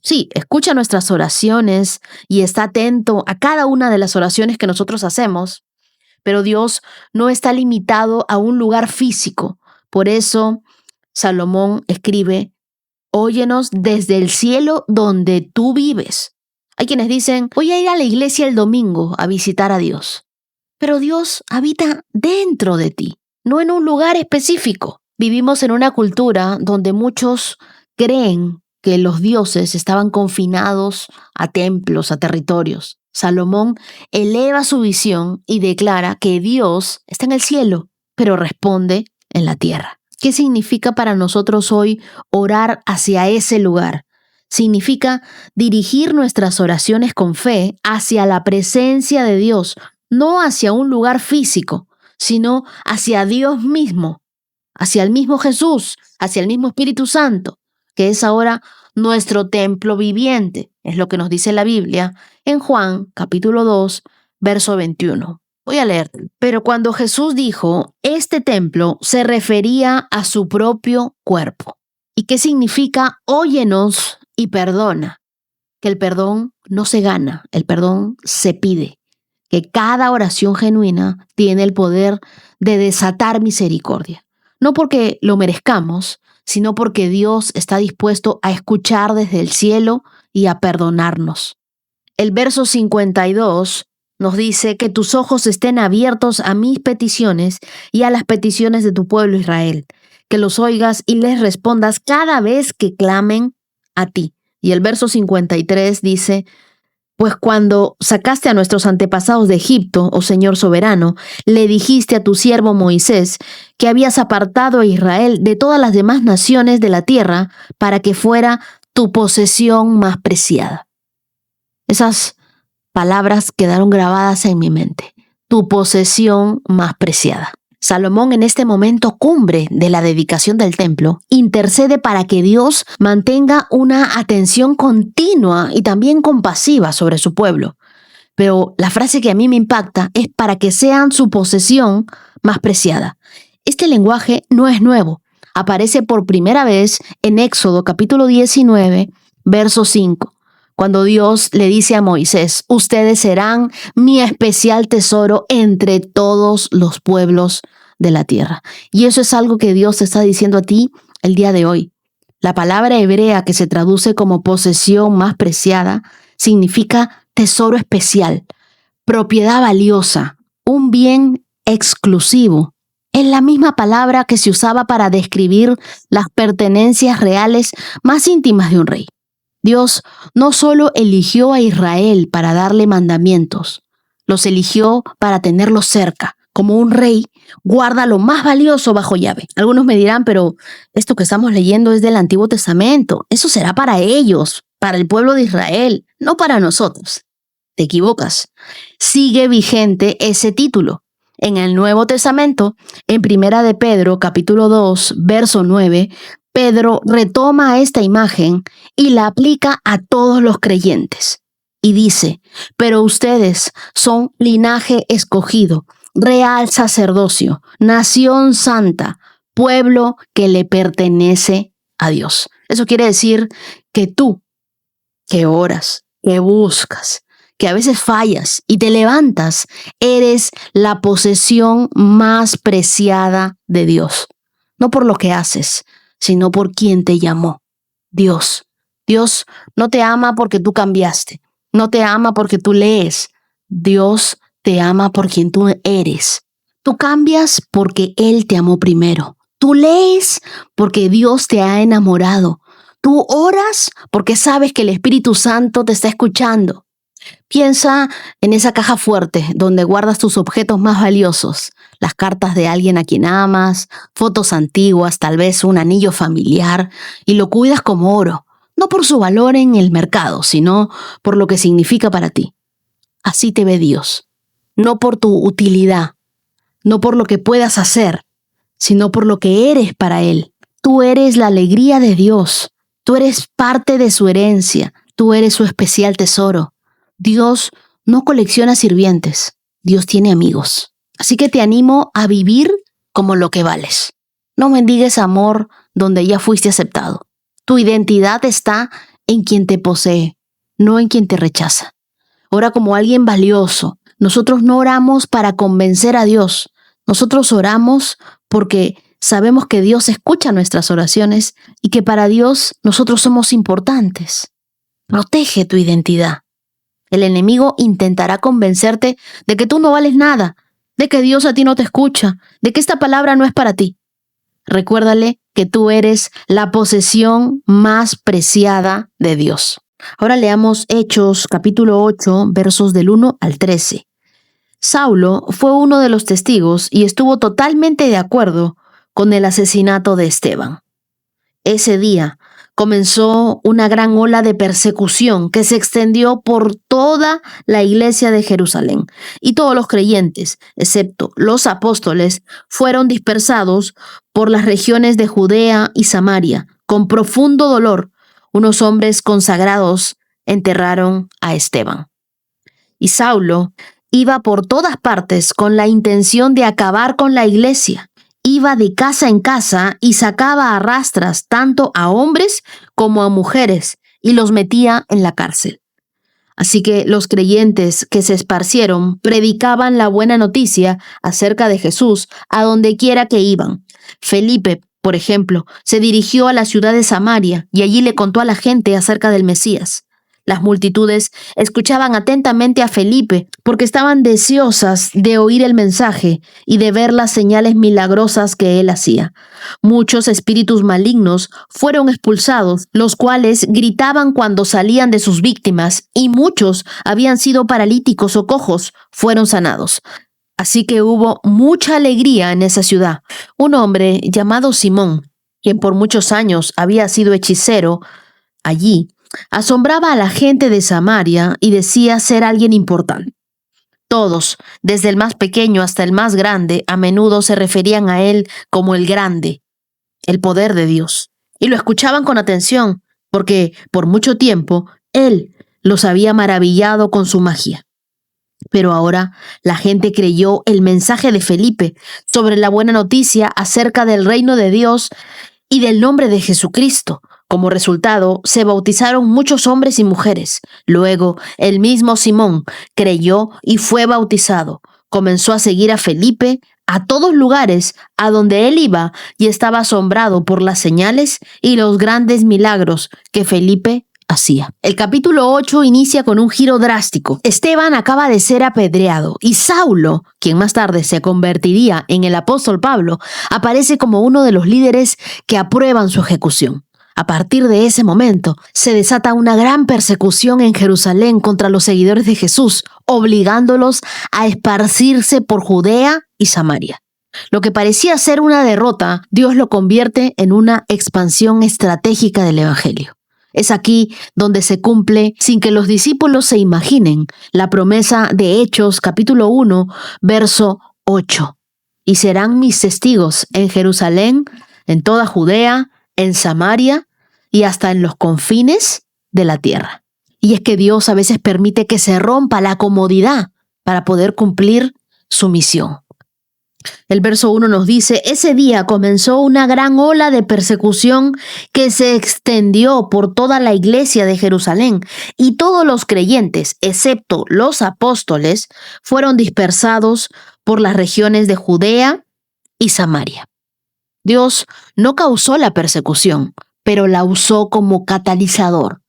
sí, escucha nuestras oraciones y está atento a cada una de las oraciones que nosotros hacemos. Pero Dios no está limitado a un lugar físico. Por eso Salomón escribe: óyenos desde el cielo donde tú vives. Hay quienes dicen, voy a ir a la iglesia el domingo a visitar a Dios. Pero Dios habita dentro de ti, no en un lugar específico. Vivimos en una cultura donde muchos creen que los dioses estaban confinados a templos, a territorios. Salomón eleva su visión y declara que Dios está en el cielo, pero responde en la tierra. ¿Qué significa para nosotros hoy orar hacia ese lugar? Significa dirigir nuestras oraciones con fe hacia la presencia de Dios, no hacia un lugar físico, sino hacia Dios mismo, hacia el mismo Jesús, hacia el mismo Espíritu Santo, que es ahora nuestro templo viviente. Es lo que nos dice la Biblia en Juan, capítulo 2, verso 21. Voy a leer. Pero cuando Jesús dijo, este templo se refería a su propio cuerpo. ¿Y qué significa? Óyenos y perdona. Que el perdón no se gana, el perdón se pide. Que cada oración genuina tiene el poder de desatar misericordia. No porque lo merezcamos, sino porque Dios está dispuesto a escuchar desde el cielo y a perdonarnos. El verso 52 nos dice que tus ojos estén abiertos a mis peticiones y a las peticiones de tu pueblo Israel, que los oigas y les respondas cada vez que clamen a ti. Y el verso 53 dice, pues cuando sacaste a nuestros antepasados de Egipto, oh Señor soberano, le dijiste a tu siervo Moisés que habías apartado a Israel de todas las demás naciones de la tierra para que fuera tu posesión más preciada. Esas palabras quedaron grabadas en mi mente. Tu posesión más preciada. Salomón, en este momento cumbre de la dedicación del templo, intercede para que Dios mantenga una atención continua y también compasiva sobre su pueblo. Pero la frase que a mí me impacta es para que sean su posesión más preciada. Este lenguaje no es nuevo. Aparece por primera vez en Éxodo capítulo 19, verso 5. Cuando Dios le dice a Moisés, ustedes serán mi especial tesoro entre todos los pueblos de la tierra. Y eso es algo que Dios te está diciendo a ti el día de hoy. La palabra hebrea que se traduce como posesión más preciada significa tesoro especial, propiedad valiosa, un bien exclusivo. Es la misma palabra que se usaba para describir las pertenencias reales más íntimas de un rey. Dios no solo eligió a Israel para darle mandamientos, los eligió para tenerlos cerca. Como un rey, guarda lo más valioso bajo llave. Algunos me dirán, pero esto que estamos leyendo es del Antiguo Testamento. Eso será para ellos, para el pueblo de Israel, no para nosotros. Te equivocas. Sigue vigente ese título. En el Nuevo Testamento, en Primera de Pedro, capítulo 2, verso 9, Pedro retoma esta imagen y la aplica a todos los creyentes. Y dice, pero ustedes son linaje escogido, real sacerdocio, nación santa, pueblo que le pertenece a Dios. Eso quiere decir que tú, que oras, que buscas, que a veces fallas y te levantas, eres la posesión más preciada de Dios. No por lo que haces, sino por quien te llamó, Dios. Dios no te ama porque tú cambiaste, no te ama porque tú lees. Dios te ama por quien tú eres. Tú cambias porque Él te amó primero. Tú lees porque Dios te ha enamorado. Tú oras porque sabes que el Espíritu Santo te está escuchando. Piensa en esa caja fuerte donde guardas tus objetos más valiosos, las cartas de alguien a quien amas, fotos antiguas, tal vez un anillo familiar, y lo cuidas como oro, no por su valor en el mercado, sino por lo que significa para ti. Así te ve Dios, no por tu utilidad, no por lo que puedas hacer, sino por lo que eres para Él. Tú eres la alegría de Dios, tú eres parte de su herencia, tú eres su especial tesoro. Dios no colecciona sirvientes, Dios tiene amigos. Así que te animo a vivir como lo que vales. No mendigues amor donde ya fuiste aceptado. Tu identidad está en quien te posee, no en quien te rechaza. Ora como alguien valioso. Nosotros no oramos para convencer a Dios. Nosotros oramos porque sabemos que Dios escucha nuestras oraciones y que para Dios nosotros somos importantes. Protege tu identidad. El enemigo intentará convencerte de que tú no vales nada, de que Dios a ti no te escucha, de que esta palabra no es para ti. Recuérdale que tú eres la posesión más preciada de Dios. Ahora leamos Hechos capítulo 8, versos del 1 al 13. Saulo fue uno de los testigos y estuvo totalmente de acuerdo con el asesinato de Esteban. Ese día comenzó una gran ola de persecución que se extendió por toda la iglesia de Jerusalén, y todos los creyentes, excepto los apóstoles, fueron dispersados por las regiones de Judea y Samaria. Con profundo dolor, unos hombres consagrados enterraron a Esteban. Y Saulo iba por todas partes con la intención de acabar con la iglesia. Iba de casa en casa y sacaba a rastras tanto a hombres como a mujeres y los metía en la cárcel. Así que los creyentes que se esparcieron predicaban la buena noticia acerca de Jesús a donde quiera que iban. Felipe, por ejemplo, se dirigió a la ciudad de Samaria y allí le contó a la gente acerca del Mesías. Las multitudes escuchaban atentamente a Felipe porque estaban deseosas de oír el mensaje y de ver las señales milagrosas que él hacía. Muchos espíritus malignos fueron expulsados, los cuales gritaban cuando salían de sus víctimas, y muchos habían sido paralíticos o cojos, fueron sanados. Así que hubo mucha alegría en esa ciudad. Un hombre llamado Simón, quien por muchos años había sido hechicero allí, asombraba a la gente de Samaria y decía ser alguien importante. Todos, desde el más pequeño hasta el más grande, a menudo se referían a él como el grande, el poder de Dios, y lo escuchaban con atención, porque por mucho tiempo él los había maravillado con su magia. Pero ahora la gente creyó el mensaje de Felipe sobre la buena noticia acerca del reino de Dios y del nombre de Jesucristo. Como resultado, se bautizaron muchos hombres y mujeres. Luego, el mismo Simón creyó y fue bautizado. Comenzó a seguir a Felipe a todos lugares a donde él iba y estaba asombrado por las señales y los grandes milagros que Felipe hacía. El capítulo 8 inicia con un giro drástico. Esteban acaba de ser apedreado y Saulo, quien más tarde se convertiría en el apóstol Pablo, aparece como uno de los líderes que aprueban su ejecución. A partir de ese momento, se desata una gran persecución en Jerusalén contra los seguidores de Jesús, obligándolos a esparcirse por Judea y Samaria. Lo que parecía ser una derrota, Dios lo convierte en una expansión estratégica del Evangelio. Es aquí donde se cumple, sin que los discípulos se imaginen, la promesa de Hechos capítulo 1, verso 8. Y serán mis testigos en Jerusalén, en toda Judea, en Samaria y hasta en los confines de la tierra. Y es que Dios a veces permite que se rompa la comodidad para poder cumplir su misión. El verso 1 nos dice: ese día comenzó una gran ola de persecución que se extendió por toda la iglesia de Jerusalén, y todos los creyentes, excepto los apóstoles, fueron dispersados por las regiones de Judea y Samaria. Dios no causó la persecución, pero la usó como catalizador.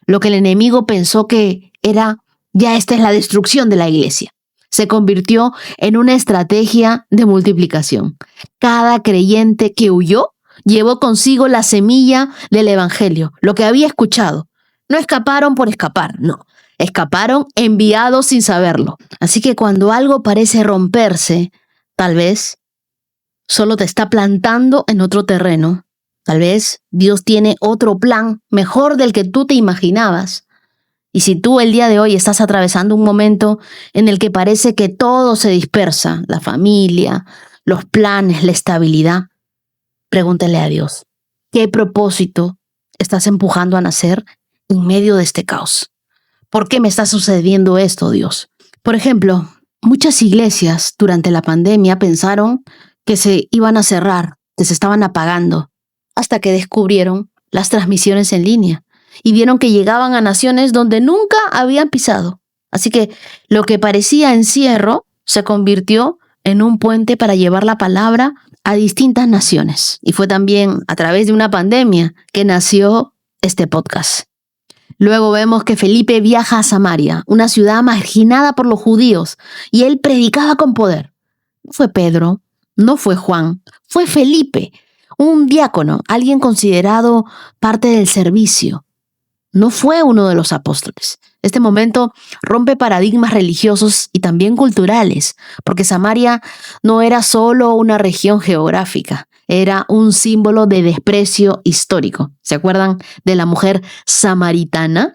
Lo que el enemigo pensó que era, ya esta es la destrucción de la iglesia, se convirtió en una estrategia de multiplicación. Cada creyente que huyó llevó consigo la semilla del evangelio, lo que había escuchado. No escaparon por escapar, no. Escaparon enviados sin saberlo. Así que cuando algo parece romperse, tal vez solo te está plantando en otro terreno. Tal vez Dios tiene otro plan mejor del que tú te imaginabas. Y si tú el día de hoy estás atravesando un momento en el que parece que todo se dispersa, la familia, los planes, la estabilidad, pregúntale a Dios, ¿qué propósito estás empujando a nacer en medio de este caos? ¿Por qué me está sucediendo esto, Dios? Por ejemplo, muchas iglesias durante la pandemia pensaron que se iban a cerrar, que se estaban apagando, hasta que descubrieron las transmisiones en línea y vieron que llegaban a naciones donde nunca habían pisado. Así que lo que parecía encierro se convirtió en un puente para llevar la palabra a distintas naciones. Y fue también a través de una pandemia que nació este podcast. Luego vemos que Felipe viaja a Samaria, una ciudad marginada por los judíos, y él predicaba con poder. No fue Pedro, no fue Juan, fue Felipe, un diácono, alguien considerado parte del servicio. No fue uno de los apóstoles. Este momento rompe paradigmas religiosos y también culturales, porque Samaria no era solo una región geográfica, era un símbolo de desprecio histórico. ¿Se acuerdan de la mujer samaritana?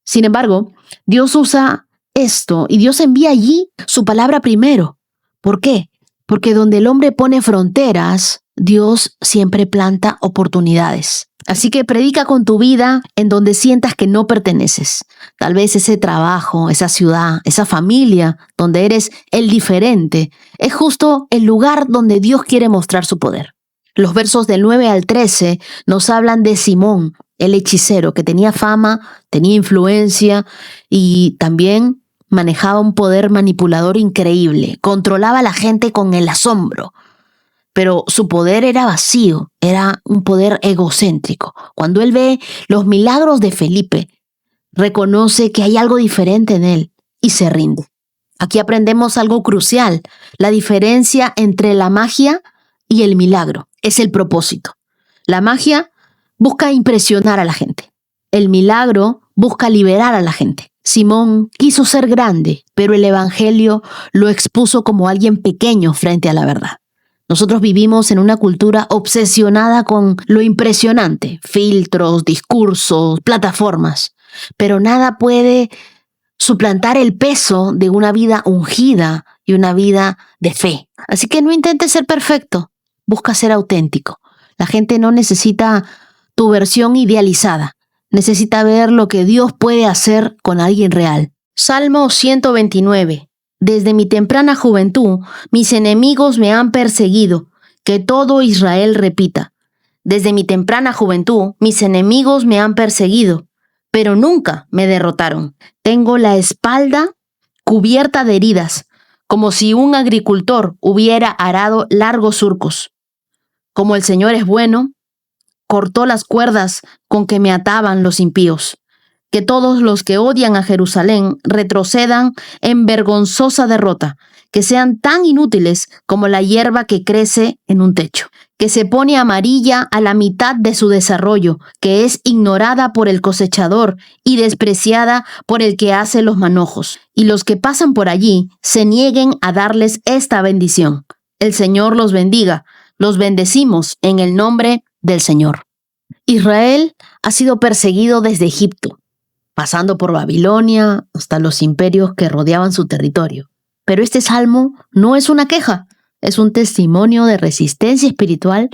Sin embargo, Dios usa esto y Dios envía allí su palabra primero. ¿Por qué? Porque donde el hombre pone fronteras, Dios siempre planta oportunidades. Así que predica con tu vida en donde sientas que no perteneces. Tal vez ese trabajo, esa ciudad, esa familia donde eres el diferente, es justo el lugar donde Dios quiere mostrar su poder. Los versos del 9 al 13 nos hablan de Simón, el hechicero, que tenía fama, tenía influencia y también manejaba un poder manipulador increíble. Controlaba a la gente con el asombro. Pero su poder era vacío, era un poder egocéntrico. Cuando él ve los milagros de Felipe, reconoce que hay algo diferente en él y se rinde. Aquí aprendemos algo crucial. La diferencia entre la magia y el milagro es el propósito. La magia busca impresionar a la gente. El milagro busca liberar a la gente. Simón quiso ser grande, pero el evangelio lo expuso como alguien pequeño frente a la verdad. Nosotros vivimos en una cultura obsesionada con lo impresionante, filtros, discursos, plataformas, pero nada puede suplantar el peso de una vida ungida y una vida de fe. Así que no intentes ser perfecto, busca ser auténtico. La gente no necesita tu versión idealizada, necesita ver lo que Dios puede hacer con alguien real. Salmo 129. Desde mi temprana juventud, mis enemigos me han perseguido. Que todo Israel repita. Desde mi temprana juventud, mis enemigos me han perseguido, pero nunca me derrotaron. Tengo la espalda cubierta de heridas, como si un agricultor hubiera arado largos surcos. Como el Señor es bueno, cortó las cuerdas con que me ataban los impíos. Que todos los que odian a Jerusalén retrocedan en vergonzosa derrota, que sean tan inútiles como la hierba que crece en un techo, que se pone amarilla a la mitad de su desarrollo, que es ignorada por el cosechador y despreciada por el que hace los manojos, y los que pasan por allí se nieguen a darles esta bendición. El Señor los bendiga, los bendecimos en el nombre del Señor. Israel ha sido perseguido desde Egipto, pasando por Babilonia hasta los imperios que rodeaban su territorio. Pero este salmo no es una queja, es un testimonio de resistencia espiritual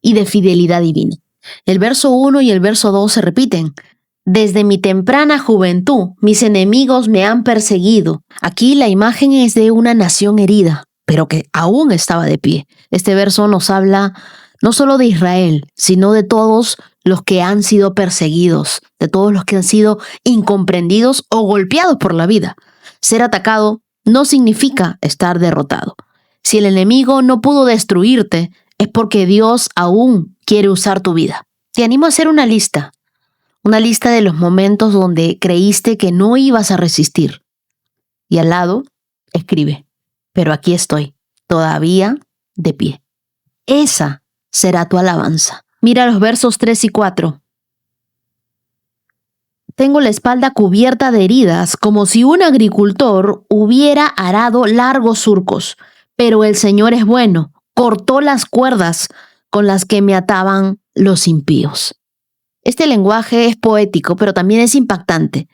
y de fidelidad divina. El verso 1 y el verso 2 se repiten. Desde mi temprana juventud, mis enemigos me han perseguido. Aquí la imagen es de una nación herida, pero que aún estaba de pie. Este verso nos habla no solo de Israel, sino de todos los que han sido perseguidos, de todos los que han sido incomprendidos o golpeados por la vida. Ser atacado no significa estar derrotado. Si el enemigo no pudo destruirte, es porque Dios aún quiere usar tu vida. Te animo a hacer una lista de los momentos donde creíste que no ibas a resistir. Y al lado, escribe, pero aquí estoy, todavía de pie. Esa será tu alabanza. Mira los versos 3 y 4. Tengo la espalda cubierta de heridas, como si un agricultor hubiera arado largos surcos. Pero el Señor es bueno, cortó las cuerdas con las que me ataban los impíos. Este lenguaje es poético, pero también es impactante.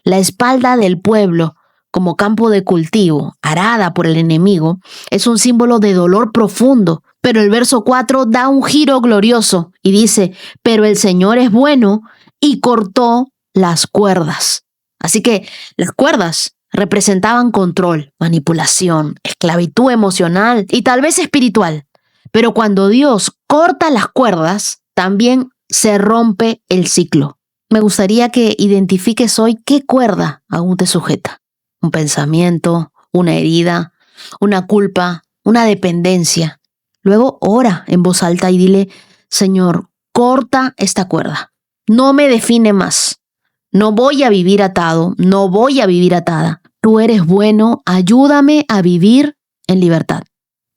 La espalda del pueblo, como campo de cultivo, arada por el enemigo, es un símbolo de dolor profundo. Pero el verso 4 da un giro glorioso y dice, pero el Señor es bueno y cortó las cuerdas. Así que las cuerdas representaban control, manipulación, esclavitud emocional y tal vez espiritual. Pero cuando Dios corta las cuerdas, también se rompe el ciclo. Me gustaría que identifiques hoy qué cuerda aún te sujeta. Un pensamiento, una herida, una culpa, una dependencia. Luego ora en voz alta y dile, Señor, corta esta cuerda. No me define más. No voy a vivir atado, no voy a vivir atada. Tú eres bueno, ayúdame a vivir en libertad.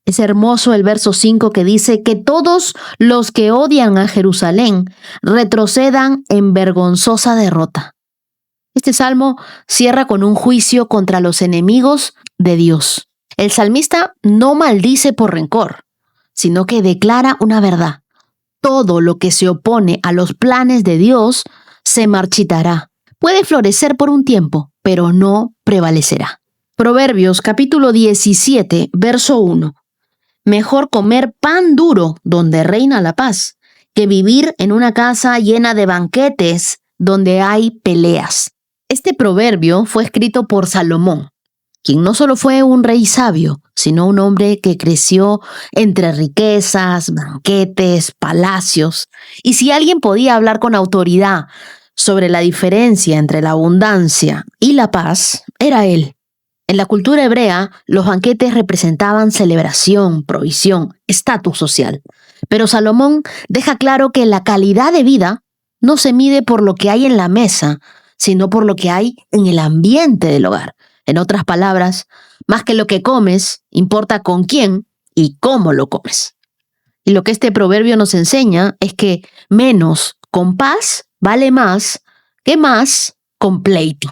Es hermoso el verso 5 que dice que todos los que odian a Jerusalén retrocedan en vergonzosa derrota. Este salmo cierra con un juicio contra los enemigos de Dios. El salmista no maldice por rencor, sino que declara una verdad. Todo lo que se opone a los planes de Dios se marchitará. Puede florecer por un tiempo, pero no prevalecerá. Proverbios capítulo 17, verso 1. Mejor comer pan duro donde reina la paz, que vivir en una casa llena de banquetes donde hay peleas. Este proverbio fue escrito por Salomón, quien no solo fue un rey sabio, sino un hombre que creció entre riquezas, banquetes, palacios. Y si alguien podía hablar con autoridad sobre la diferencia entre la abundancia y la paz, era él. En la cultura hebrea, los banquetes representaban celebración, provisión, estatus social. Pero Salomón deja claro que la calidad de vida no se mide por lo que hay en la mesa, sino por lo que hay en el ambiente del hogar. En otras palabras, más que lo que comes, importa con quién y cómo lo comes. Y lo que este proverbio nos enseña es que menos con paz vale más que más con pleito.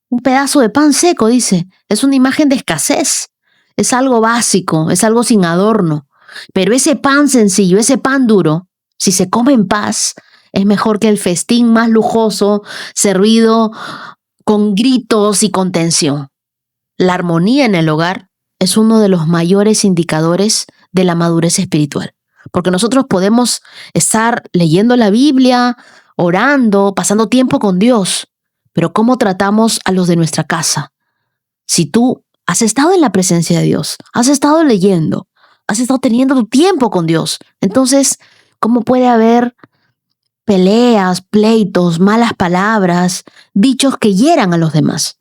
Un pedazo de pan seco, dice, es una imagen de escasez. Es algo básico, es algo sin adorno. Pero ese pan sencillo, ese pan duro, si se come en paz, es mejor que el festín más lujoso, servido con gritos y con tensión. La armonía en el hogar es uno de los mayores indicadores de la madurez espiritual. Porque nosotros podemos estar leyendo la Biblia, orando, pasando tiempo con Dios, pero ¿cómo tratamos a los de nuestra casa? Si tú has estado en la presencia de Dios, has estado leyendo, has estado teniendo tu tiempo con Dios, entonces, ¿cómo puede haber peleas, pleitos, malas palabras, dichos que hieran a los demás?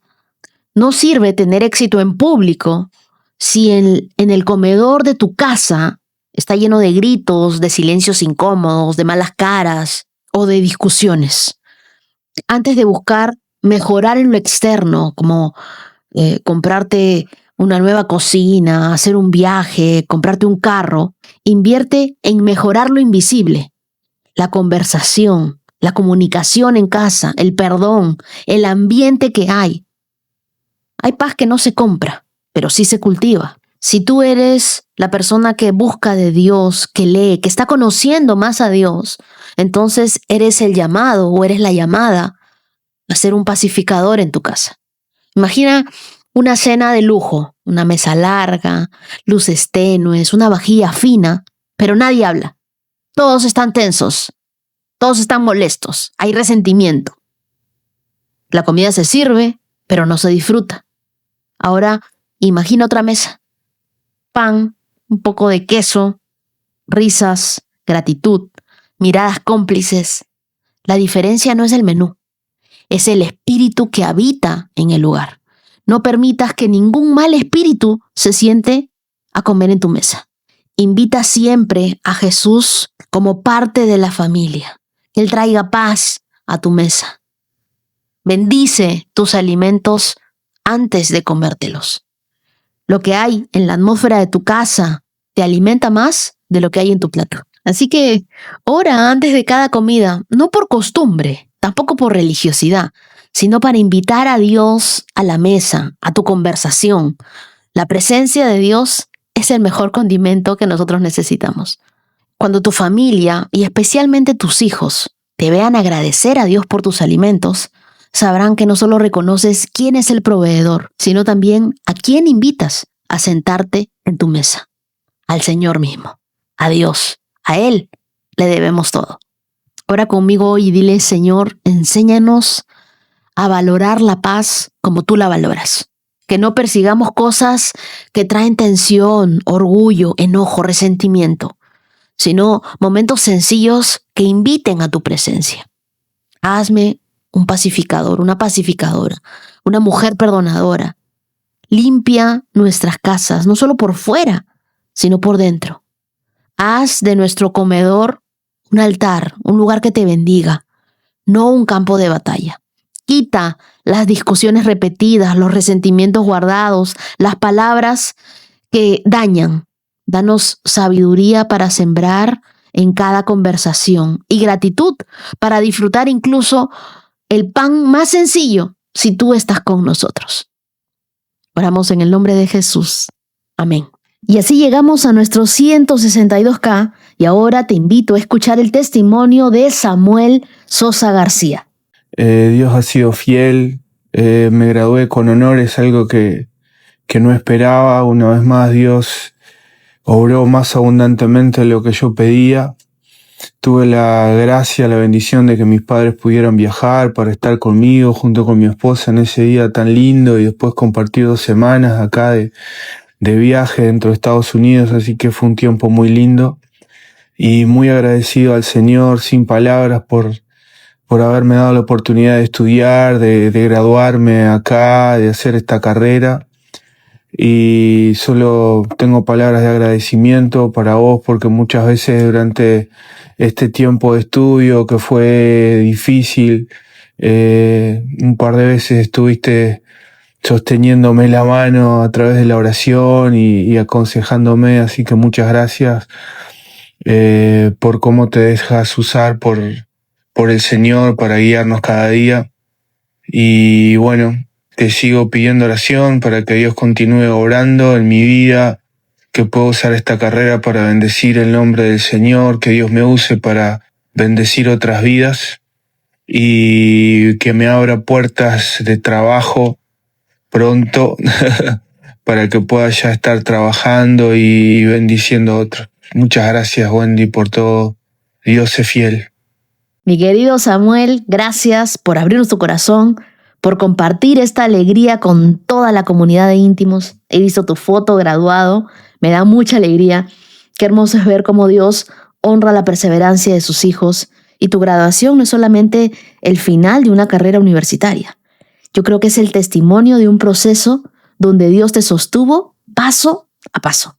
No sirve tener éxito en público si en el comedor de tu casa está lleno de gritos, de silencios incómodos, de malas caras o de discusiones. Antes de buscar mejorar en lo externo, como comprarte una nueva cocina, hacer un viaje, comprarte un carro, invierte en mejorar lo invisible. La conversación, la comunicación en casa, el perdón, el ambiente que hay. Hay paz que no se compra, pero sí se cultiva. Si tú eres la persona que busca de Dios, que lee, que está conociendo más a Dios, entonces eres el llamado o eres la llamada a ser un pacificador en tu casa. Imagina una cena de lujo, una mesa larga, luces tenues, una vajilla fina, pero nadie habla. Todos están tensos, todos están molestos, hay resentimiento. La comida se sirve, pero no se disfruta. Ahora, imagina otra mesa. Pan, un poco de queso, risas, gratitud, miradas cómplices. La diferencia no es el menú, es el espíritu que habita en el lugar. No permitas que ningún mal espíritu se siente a comer en tu mesa. Invita siempre a Jesús como parte de la familia. Que Él traiga paz a tu mesa. Bendice tus alimentos antes de comértelos. Lo que hay en la atmósfera de tu casa te alimenta más de lo que hay en tu plato. Así que ora antes de cada comida, no por costumbre, tampoco por religiosidad, sino para invitar a Dios a la mesa, a tu conversación. La presencia de Dios es el mejor condimento que nosotros necesitamos. Cuando tu familia, y especialmente tus hijos, te vean agradecer a Dios por tus alimentos, sabrán que no solo reconoces quién es el proveedor, sino también a quién invitas a sentarte en tu mesa. Al Señor mismo, a Dios, a Él le debemos todo. Ora conmigo hoy y dile: Señor, enséñanos a valorar la paz como tú la valoras. Que no persigamos cosas que traen tensión, orgullo, enojo, resentimiento, sino momentos sencillos que inviten a tu presencia. Hazme un pacificador, una pacificadora, una mujer perdonadora. Limpia nuestras casas, no solo por fuera, sino por dentro. Haz de nuestro comedor un altar, un lugar que te bendiga, no un campo de batalla. Quita las discusiones repetidas, los resentimientos guardados, las palabras que dañan. Danos sabiduría para sembrar en cada conversación y gratitud para disfrutar incluso el pan más sencillo si tú estás con nosotros. Oramos en el nombre de Jesús. Amén. Y así llegamos a nuestro 162K y ahora te invito a escuchar el testimonio de Samuel Sosa García. Dios ha sido fiel, me gradué con honores, algo que no esperaba. Una vez más Dios obró más abundantemente de lo que yo pedía. Tuve la gracia, la bendición de que mis padres pudieran viajar para estar conmigo junto con mi esposa en ese día tan lindo y después compartir 2 semanas acá de viaje dentro de Estados Unidos, así que fue un tiempo muy lindo y muy agradecido al Señor, sin palabras, por haberme dado la oportunidad de estudiar, de graduarme acá, de hacer esta carrera. Y solo tengo palabras de agradecimiento para vos, porque muchas veces durante este tiempo de estudio que fue difícil, un par de veces estuviste sosteniéndome la mano a través de la oración y aconsejándome, así que muchas gracias por cómo te dejas usar por el Señor para guiarnos cada día. Y bueno, te sigo pidiendo oración para que Dios continúe obrando en mi vida, que pueda usar esta carrera para bendecir el nombre del Señor, que Dios me use para bendecir otras vidas y que me abra puertas de trabajo pronto para que pueda ya estar trabajando y bendiciendo a otros. Muchas gracias, Wendy, por todo. Dios es fiel. Mi querido Samuel, gracias por abrirnos tu corazón, por compartir esta alegría con toda la comunidad de íntimos. He visto tu foto graduado, me da mucha alegría. Qué hermoso es ver cómo Dios honra la perseverancia de sus hijos y tu graduación no es solamente el final de una carrera universitaria. Yo creo que es el testimonio de un proceso donde Dios te sostuvo paso a paso.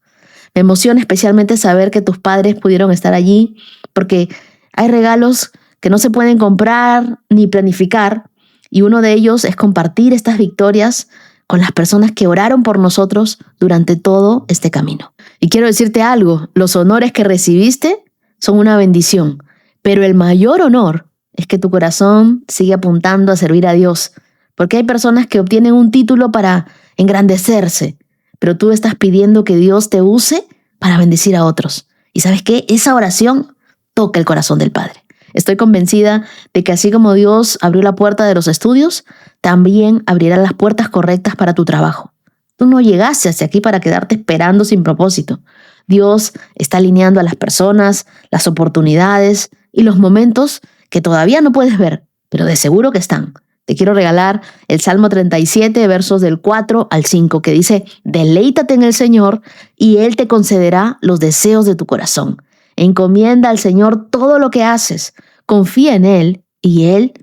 Me emociona especialmente saber que tus padres pudieron estar allí, porque hay regalos que no se pueden comprar ni planificar, y uno de ellos es compartir estas victorias con las personas que oraron por nosotros durante todo este camino. Y quiero decirte algo, los honores que recibiste son una bendición, pero el mayor honor es que tu corazón sigue apuntando a servir a Dios, porque hay personas que obtienen un título para engrandecerse, pero tú estás pidiendo que Dios te use para bendecir a otros. ¿Y sabes qué? Esa oración toca el corazón del Padre. Estoy convencida de que así como Dios abrió la puerta de los estudios, también abrirá las puertas correctas para tu trabajo. Tú no llegaste hacia aquí para quedarte esperando sin propósito. Dios está alineando a las personas, las oportunidades y los momentos que todavía no puedes ver, pero de seguro que están. Te quiero regalar el Salmo 37, versos del 4 al 5, que dice: deleítate en el Señor y Él te concederá los deseos de tu corazón. Encomienda al Señor todo lo que haces, confía en Él y Él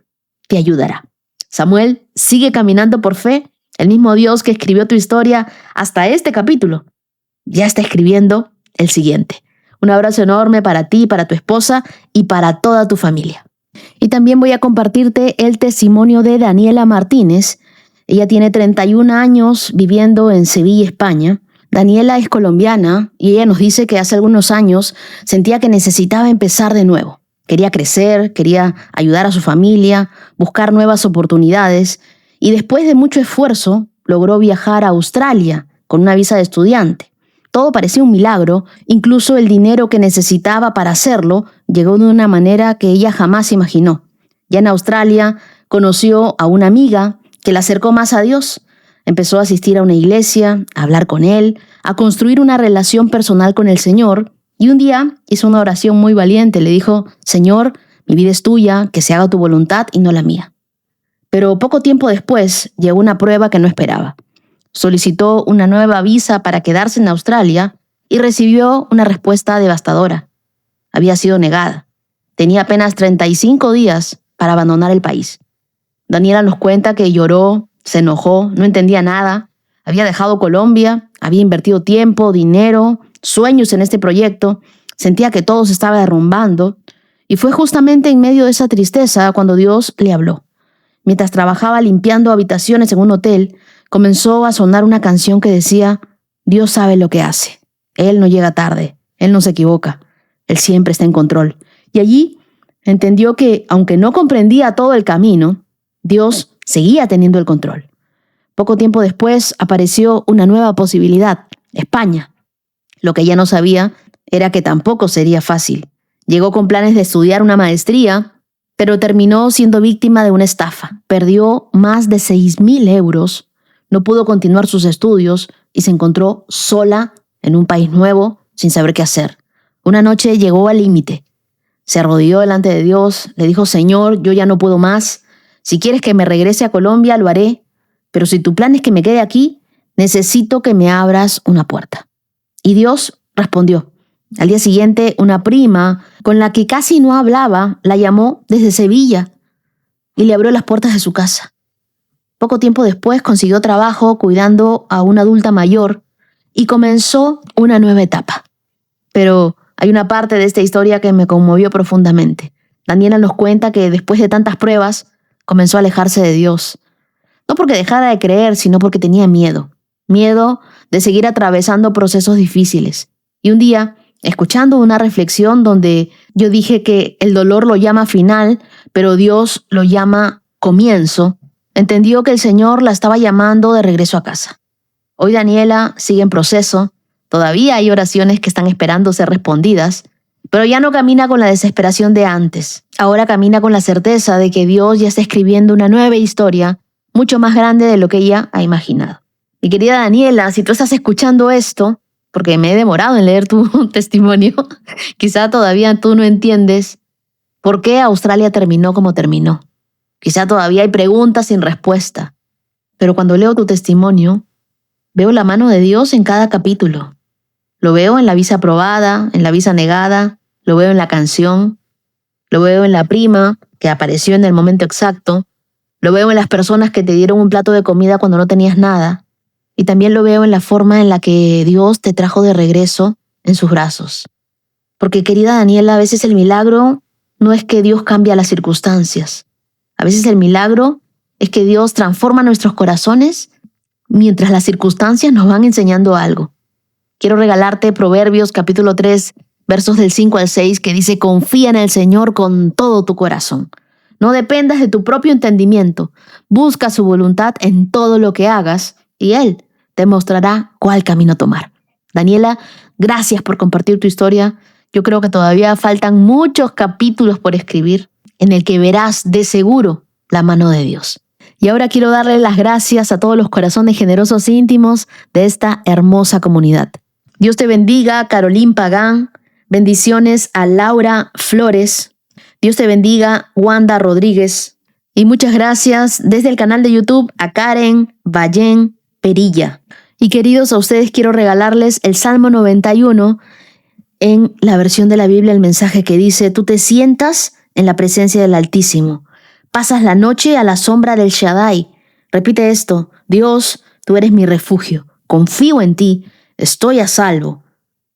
te ayudará. Samuel, sigue caminando por fe. El mismo Dios que escribió tu historia hasta este capítulo ya está escribiendo el siguiente. Un abrazo enorme para ti, para tu esposa y para toda tu familia. Y también voy a compartirte el testimonio de Daniela Martínez. Ella tiene 31 años viviendo en Sevilla, España. Daniela es colombiana y ella nos dice que hace algunos años sentía que necesitaba empezar de nuevo. Quería crecer, quería ayudar a su familia, buscar nuevas oportunidades y después de mucho esfuerzo logró viajar a Australia con una visa de estudiante. Todo parecía un milagro, incluso el dinero que necesitaba para hacerlo llegó de una manera que ella jamás imaginó. Ya en Australia conoció a una amiga que la acercó más a Dios. Empezó a asistir a una iglesia, a hablar con Él, a construir una relación personal con el Señor. Y un día hizo una oración muy valiente. Le dijo: Señor, mi vida es tuya, que se haga tu voluntad y no la mía. Pero poco tiempo después llegó una prueba que no esperaba. Solicitó una nueva visa para quedarse en Australia y recibió una respuesta devastadora. Había sido negada. Tenía apenas 35 días para abandonar el país. Daniela nos cuenta que lloró, se enojó, no entendía nada. Había dejado Colombia, había invertido tiempo, dinero, sueños en este proyecto. Sentía que todo se estaba derrumbando. Y fue justamente en medio de esa tristeza cuando Dios le habló. Mientras trabajaba limpiando habitaciones en un hotel, comenzó a sonar una canción que decía: Dios sabe lo que hace. Él no llega tarde. Él no se equivoca. Él siempre está en control. Y allí entendió que, aunque no comprendía todo el camino, Dios seguía teniendo el control. Poco tiempo después apareció una nueva posibilidad: España. Lo que ella no sabía era que tampoco sería fácil. Llegó con planes de estudiar una maestría, pero terminó siendo víctima de una estafa. Perdió más de 6.000 euros, no pudo continuar sus estudios y se encontró sola en un país nuevo sin saber qué hacer. Una noche llegó al límite. Se arrodilló delante de Dios, le dijo: Señor, yo ya no puedo más. Si quieres que me regrese a Colombia, lo haré. Pero si tu plan es que me quede aquí, necesito que me abras una puerta. Y Dios respondió. Al día siguiente, una prima, con la que casi no hablaba, la llamó desde Sevilla y le abrió las puertas de su casa. Poco tiempo después consiguió trabajo cuidando a una adulta mayor y comenzó una nueva etapa. Pero hay una parte de esta historia que me conmovió profundamente. Daniela nos cuenta que después de tantas pruebas, comenzó a alejarse de Dios. No porque dejara de creer, sino porque tenía miedo. Miedo de seguir atravesando procesos difíciles. Y un día, escuchando una reflexión donde yo dije que el dolor lo llama final, pero Dios lo llama comienzo, entendió que el Señor la estaba llamando de regreso a casa. Hoy Daniela sigue en proceso, todavía hay oraciones que están esperando ser respondidas, pero ya no camina con la desesperación de antes. Ahora camina con la certeza de que Dios ya está escribiendo una nueva historia, mucho más grande de lo que ella ha imaginado. Mi querida Daniela, si tú estás escuchando esto, porque me he demorado en leer tu testimonio, quizá todavía tú no entiendes por qué Australia terminó como terminó. Quizá todavía hay preguntas sin respuesta, pero cuando leo tu testimonio, veo la mano de Dios en cada capítulo. Lo veo en la visa aprobada, en la visa negada, lo veo en la canción, lo veo en la prima que apareció en el momento exacto, lo veo en las personas que te dieron un plato de comida cuando no tenías nada, y también lo veo en la forma en la que Dios te trajo de regreso en sus brazos. Porque, querida Daniela, a veces el milagro no es que Dios cambia las circunstancias. A veces el milagro es que Dios transforma nuestros corazones mientras las circunstancias nos van enseñando algo. Quiero regalarte Proverbios capítulo 3, versos del 5 al 6, que dice: confía en el Señor con todo tu corazón. No dependas de tu propio entendimiento. Busca su voluntad en todo lo que hagas y Él te mostrará cuál camino tomar. Daniela, gracias por compartir tu historia. Yo creo que todavía faltan muchos capítulos por escribir en el que verás de seguro la mano de Dios. Y ahora quiero darle las gracias a todos los corazones generosos íntimos de esta hermosa comunidad. Dios te bendiga, Carolín Pagán. Bendiciones a Laura Flores. Dios te bendiga, Wanda Rodríguez. Y muchas gracias desde el canal de YouTube a Karen Ballén Perilla. Y queridos, a ustedes quiero regalarles el Salmo 91 en la versión de la Biblia, el mensaje que dice: tú te sientas en la presencia del Altísimo. Pasas la noche a la sombra del Shaddai. Repite esto: Dios, tú eres mi refugio. Confío en ti. Estoy a salvo.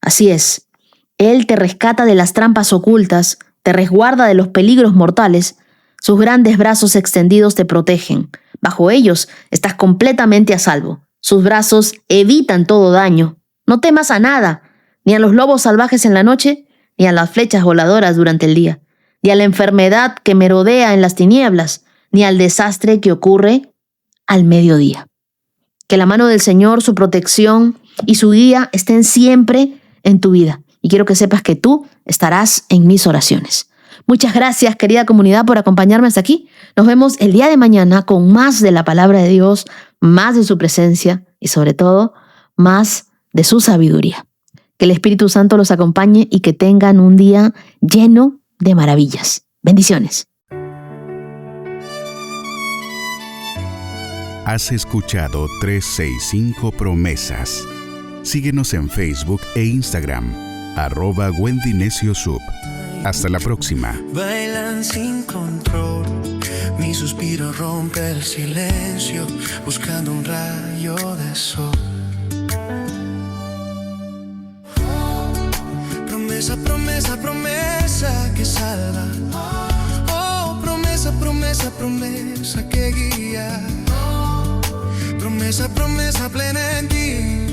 Así es. Él te rescata de las trampas ocultas, te resguarda de los peligros mortales. Sus grandes brazos extendidos te protegen. Bajo ellos estás completamente a salvo. Sus brazos evitan todo daño. No temas a nada, ni a los lobos salvajes en la noche, ni a las flechas voladoras durante el día, ni a la enfermedad que merodea en las tinieblas, ni al desastre que ocurre al mediodía. Que la mano del Señor, su protección y su guía estén siempre en tu vida. Y quiero que sepas que tú estarás en mis oraciones. Muchas gracias, querida comunidad, por acompañarme hasta aquí. Nos vemos el día de mañana con más de la palabra de Dios, más de su presencia y sobre todo, más de su sabiduría. Que el Espíritu Santo los acompañe y que tengan un día lleno de maravillas. Bendiciones. Has escuchado 365 Promesas. Síguenos en Facebook e Instagram, @Wendy Necio Sub. Hasta la próxima. Bailan sin control, mi suspiro rompe el silencio, buscando un rayo de sol. Promesa, promesa, promesa que salva. Oh, promesa, promesa, promesa que guía. Promesa, promesa plena en ti.